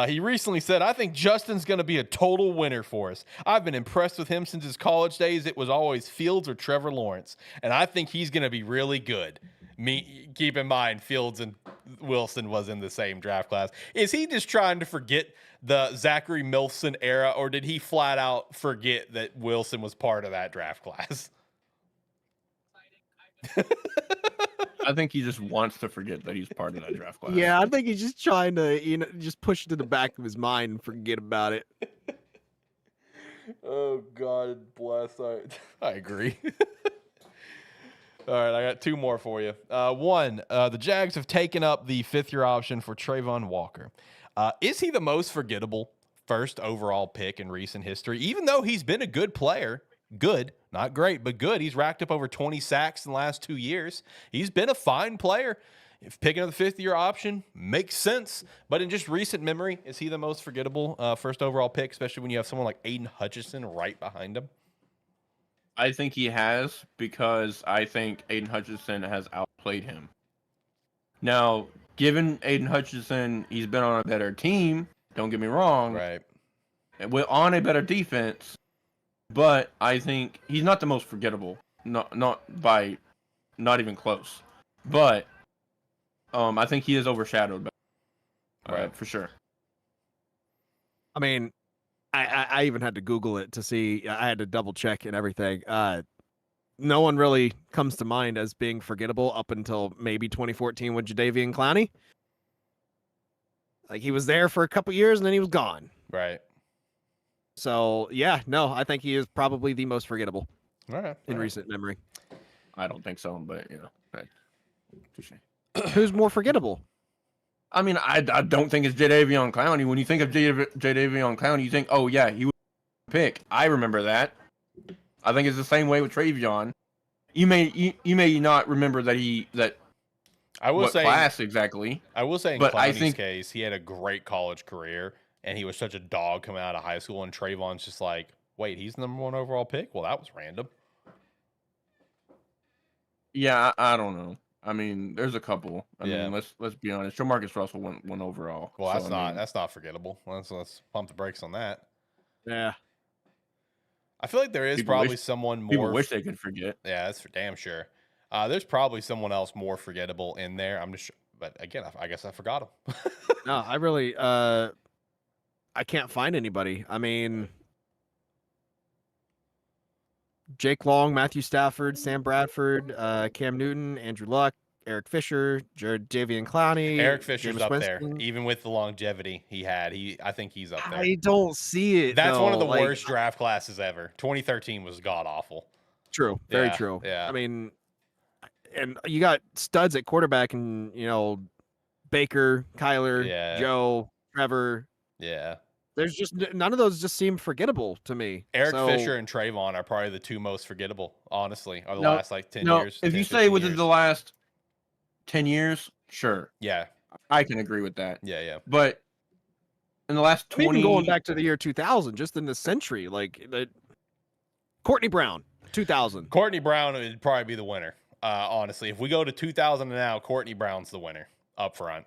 He recently said, I think Justin's going to be a total winner for us. I've been impressed with him since his college days. It was always Fields or Trevor Lawrence, and I think he's going to be really good. Keep in mind, Fields and Wilson was in the same draft class. Is he just trying to forget the Zachary Milson era, or did he flat out forget that Wilson was part of that draft class? I think he just wants to forget that he's part of that draft class. Yeah, I think he's just trying to, just push it to the back of his mind and forget about it. Oh, God bless. I agree. All right, I got 2 more for you. One, the Jags have taken up the 5th-year option for Trayvon Walker. Is he the most forgettable first overall pick in recent history? Even though he's been a good player, good, not great, but good. He's racked up over 20 sacks in the last 2 years. He's been a fine player. If picking up the 5th-year option makes sense, but in just recent memory, is he the most forgettable first overall pick, especially when you have someone like Aiden Hutchinson right behind him? I think he has, because I think Aiden Hutchinson has outplayed him. Now, given Aiden Hutchinson, he's been on a better team, don't get me wrong. Right. On a better defense, but I think he's not the most forgettable. Not even close. But I think he is overshadowed by for sure. I mean, I even had to Google it to see. I had to double check and everything. No one really comes to mind as being forgettable up until maybe 2014 with Jadeveon Clowney. Like, he was there for a couple years and then he was gone. Right. So yeah, no, I think he is probably the most forgettable in recent memory. I don't think so, but touche. Who's more forgettable? I mean, I don't think it's Jadeveon Clowney. When you think of Jadeveon Clowney, you think, oh yeah, he was a pick. I remember that. I think it's the same way with Travion. You may not remember that I will say class exactly. I will say in but Clowney's case, he had a great college career, and he was such a dog coming out of high school. And Trayvon's just like, wait, he's the number 1 overall pick? Well, that was random. Yeah, I don't know. I mean, there's a couple. I Yeah. mean, let's be honest. Jamarcus Russell went overall. Well, so, that's not forgettable. Let's pump the brakes on that. Yeah. I feel like there is People probably wish- someone more. People wish they could forget. Yeah, that's for damn sure. There's probably someone else more forgettable in there. I'm just, but again, I guess I forgot him. No, I really I can't find anybody. I mean, Jake Long, Matthew Stafford, Sam Bradford, Cam Newton, Andrew Luck, Eric Fisher, Javian Clowney. Eric Fisher's Jameis up Winston. there, even with the longevity he had. I think he's up there. I don't see it. That's one of the though. worst draft classes ever. 2013 was god awful. True. Very Yeah, true. yeah. I mean, and you got studs at quarterback and, Baker, Kyler, Yeah. Joe, Trevor. Yeah. There's just none of those just seem forgettable to me. Eric So, Fisher and Trayvon are probably the two most forgettable, honestly, or the No, last like 10 No, years. if 10, you say 15 within years. the last 10 years, sure, Yeah, I can agree with that. yeah. But in the last I mean, 20, even going back to the year 2000, just in the century, Courtney Brown, 2000. Courtney Brown would probably be the winner. Honestly, if we go to 2000 and now, Courtney Brown's the winner up front.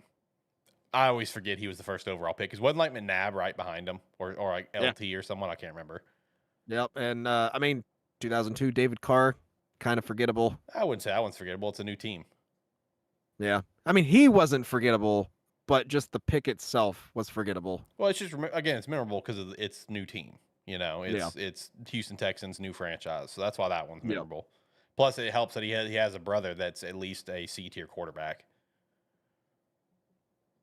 I always forget he was the first overall pick. Because wasn't like McNabb right behind him, or like LT or someone, I can't remember. Yep, and I mean, 2002, David Carr, kind of forgettable. I wouldn't say that one's forgettable. It's a new team. Yeah, I mean, he wasn't forgettable, but just the pick itself was forgettable. Well, it's just again, it's memorable because of its new team. It's Houston Texans' new franchise, so that's why that one's memorable. Plus, it helps that he has a brother that's at least a C tier quarterback.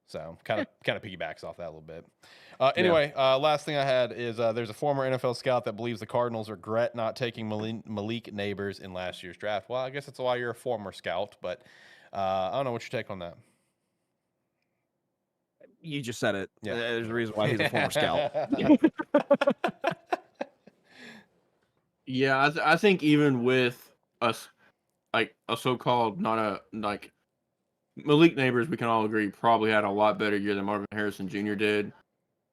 So kind of piggybacks off that a little bit. Anyway, last thing I had is there's a former NFL scout that believes the Cardinals regret not taking Malik Neighbors in last year's draft. Well, I guess that's why you're a former scout, but I don't know what's your take on that. You just said it. Yeah. There's a reason why he's a former scout. yeah, I think even with us, like a so-called Malik Neighbors, we can all agree probably had a lot better year than Marvin Harrison Jr. did.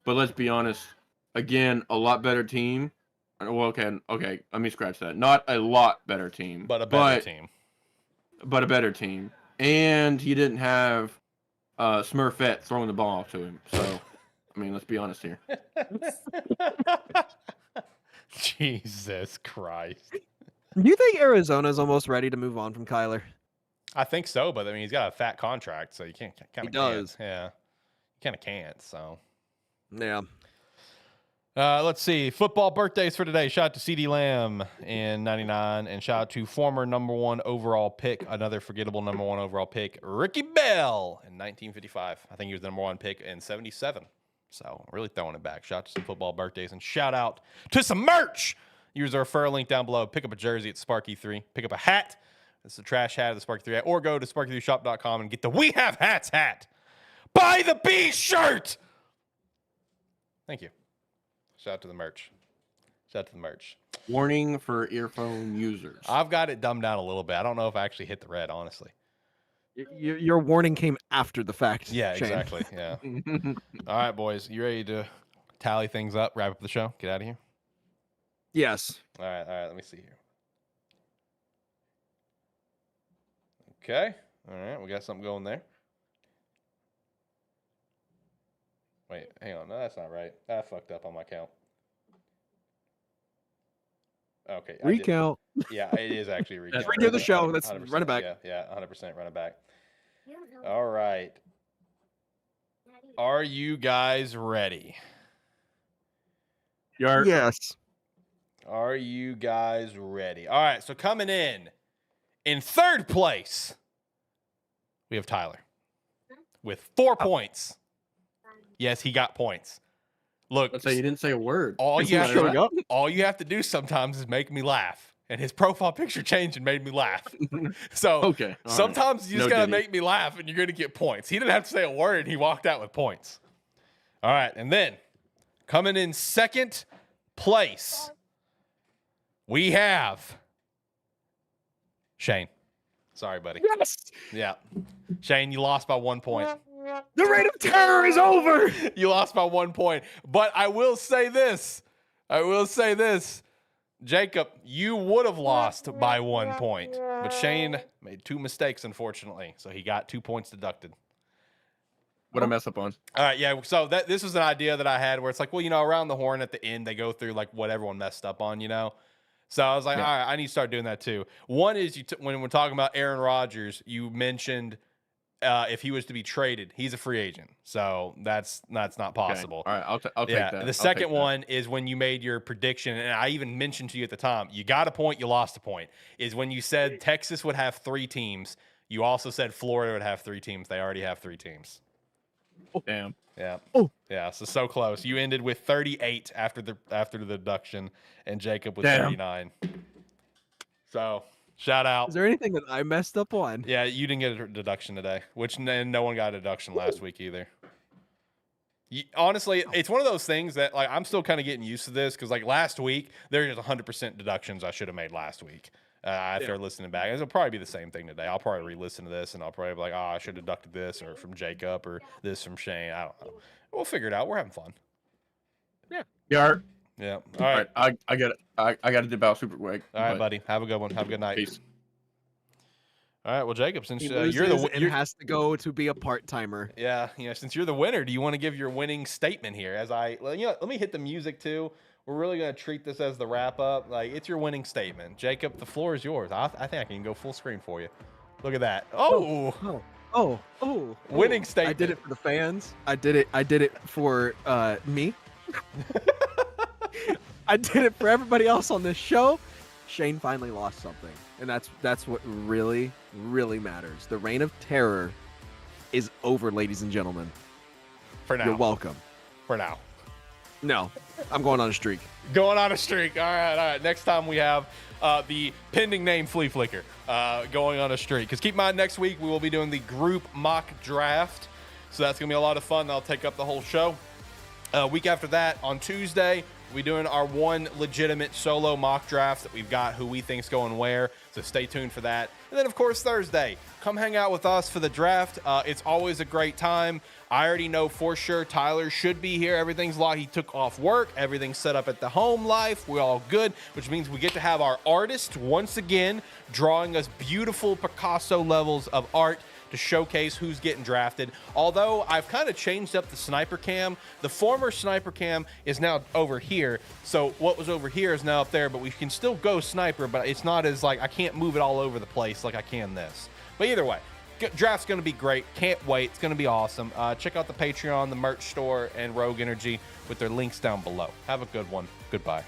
But let's be honest, again, a lot better team. Well, okay, let me scratch that. Not a lot better team, But a better team. But a better team. And he didn't have Smurfette throwing the ball to him. So, I mean, let's be honest here. Jesus Christ. Do you think Arizona's almost ready to move on from Kyler? I think so, but I mean, he's got a fat contract, so you can't kind of does. Yeah, you kind of can't. So, Yeah. let's see. Football birthdays for today. Shout out to CD Lamb in '99, and shout out to former number 1 overall pick, another forgettable number 1 overall pick, Ricky Bell in 1955. I think he was the number 1 pick in '77. So, really throwing it back. Shout out to some football birthdays, and shout out to some merch. Use our referral link down below. Pick up a jersey at Sparky3. Pick up a hat. It's the trash hat of the Sparky3 hat. Or go to sparky3shop.com and get the We Have Hats hat. Buy the B shirt. Thank you. Shout out to the merch. Warning for earphone users. I've got it dumbed down a little bit. I don't know if I actually hit the red, honestly. Your warning came after the fact. Yeah, Shane. exactly. Yeah. All right, boys. You ready to tally things up, wrap up the show? Get out of here? Yes. All right. Let me see here. Okay. All right. We got something going there. Wait, hang on. No, that's not right. I fucked up on my count. Okay. I did- Recount. Yeah, it is actually a recount. Redo the show. Let's 100%, run it back. Yeah, 100% run it back. All right. Are you guys ready? Yes. Are you guys ready? All right, so coming in third place, we have Tyler with 4 points. Yes, he got points. Look, Let's say you didn't say a word. all you have showing up. to do sometimes is make me laugh. And his profile picture changed and made me laugh. So Okay. all right. sometimes you just No got to ditty. make me laugh and you're going to get points. He didn't have to say a word. He walked out with points. All right. And then coming in second place, we have Shane. Sorry, buddy. Yes. Yeah. Shane, you lost by 1 point. The reign of terror is over. You lost by 1 point. But I will say this. Jacob, you would have lost by 1 point, but Shane made 2 mistakes, unfortunately, so he got 2 points deducted. What I mess up on? All right, yeah. So this was an idea that I had where it's like, well, around the horn at the end, they go through like what everyone messed up on, So I was like, all right, I need to start doing that too. One is when we're talking about Aaron Rodgers, you mentioned if he was to be traded, he's a free agent, so that's not possible. Okay. All right, I'll take that. The second one is when you made your prediction, and I even mentioned to you at the time, you got a point, you lost a point. Is when you said Texas would have 3 teams. You also said Florida would have 3 teams. They already have 3 teams. Oh, damn. Yeah. Oh. Yeah. So close. You ended with 38 after the deduction, and Jacob with Damn. 39. So shout out. Is there anything that I messed up on? Yeah, you didn't get a deduction today, and no one got a deduction last week either. Honestly, it's one of those things that like I'm still kind of getting used to this because like last week there's 100% deductions I should have made last week. After listening back, it'll probably be the same thing today. I'll probably re-listen to this, and I'll probably be like, "Oh, I should have deducted this, or from Jacob, or this from Shane." I don't know. We'll figure it out. We're having fun. Yeah. Yeah. All All right. right. I get it. I got to dip out super quick. All right, buddy. Have a good one. Have a good night. Peace. All right. Well, Jacob, since He you're loses the and has to go to be a part-timer. since you're the winner, do you want to give your winning statement here? Let me hit the music too. We're really going to treat this as the wrap up. Like, it's your winning statement. Jacob, the floor is yours. I think I can go full screen for you. Look at that. Oh. Winning statement. I did it for the fans. I did it for me. I did it for everybody else on this show. Shane finally lost something. And that's what really, really matters. The reign of terror is over, ladies and gentlemen. For now. You're welcome. For now. No, I'm going on a streak. Going on a streak. All right. Next time we have the pending name Flea Flicker going on a streak. Because keep in mind, next week we will be doing the group mock draft. So that's going to be a lot of fun. That'll take up the whole show. Week after that, on Tuesday, we'll be doing our one legitimate solo mock draft that we've got who we think's going where. So stay tuned for that. And then, of course, Thursday, come hang out with us for the draft. It's always a great time. I already know for sure Tyler should be here. Everything's locked. He took off work. Everything's set up at the home life. We're all good, which means we get to have our artist once again drawing us beautiful Picasso levels of art to showcase who's getting drafted. Although I've kind of changed up the sniper cam. The former sniper cam is now over here. So what was over here is now up there, but we can still go sniper, but it's not as like, I can't move it all over the place like I can this. But either way, draft's going to be great. Can't wait. It's going to be awesome. Check out the Patreon, the merch store, and Rogue Energy with their links down below. Have a good one. Goodbye.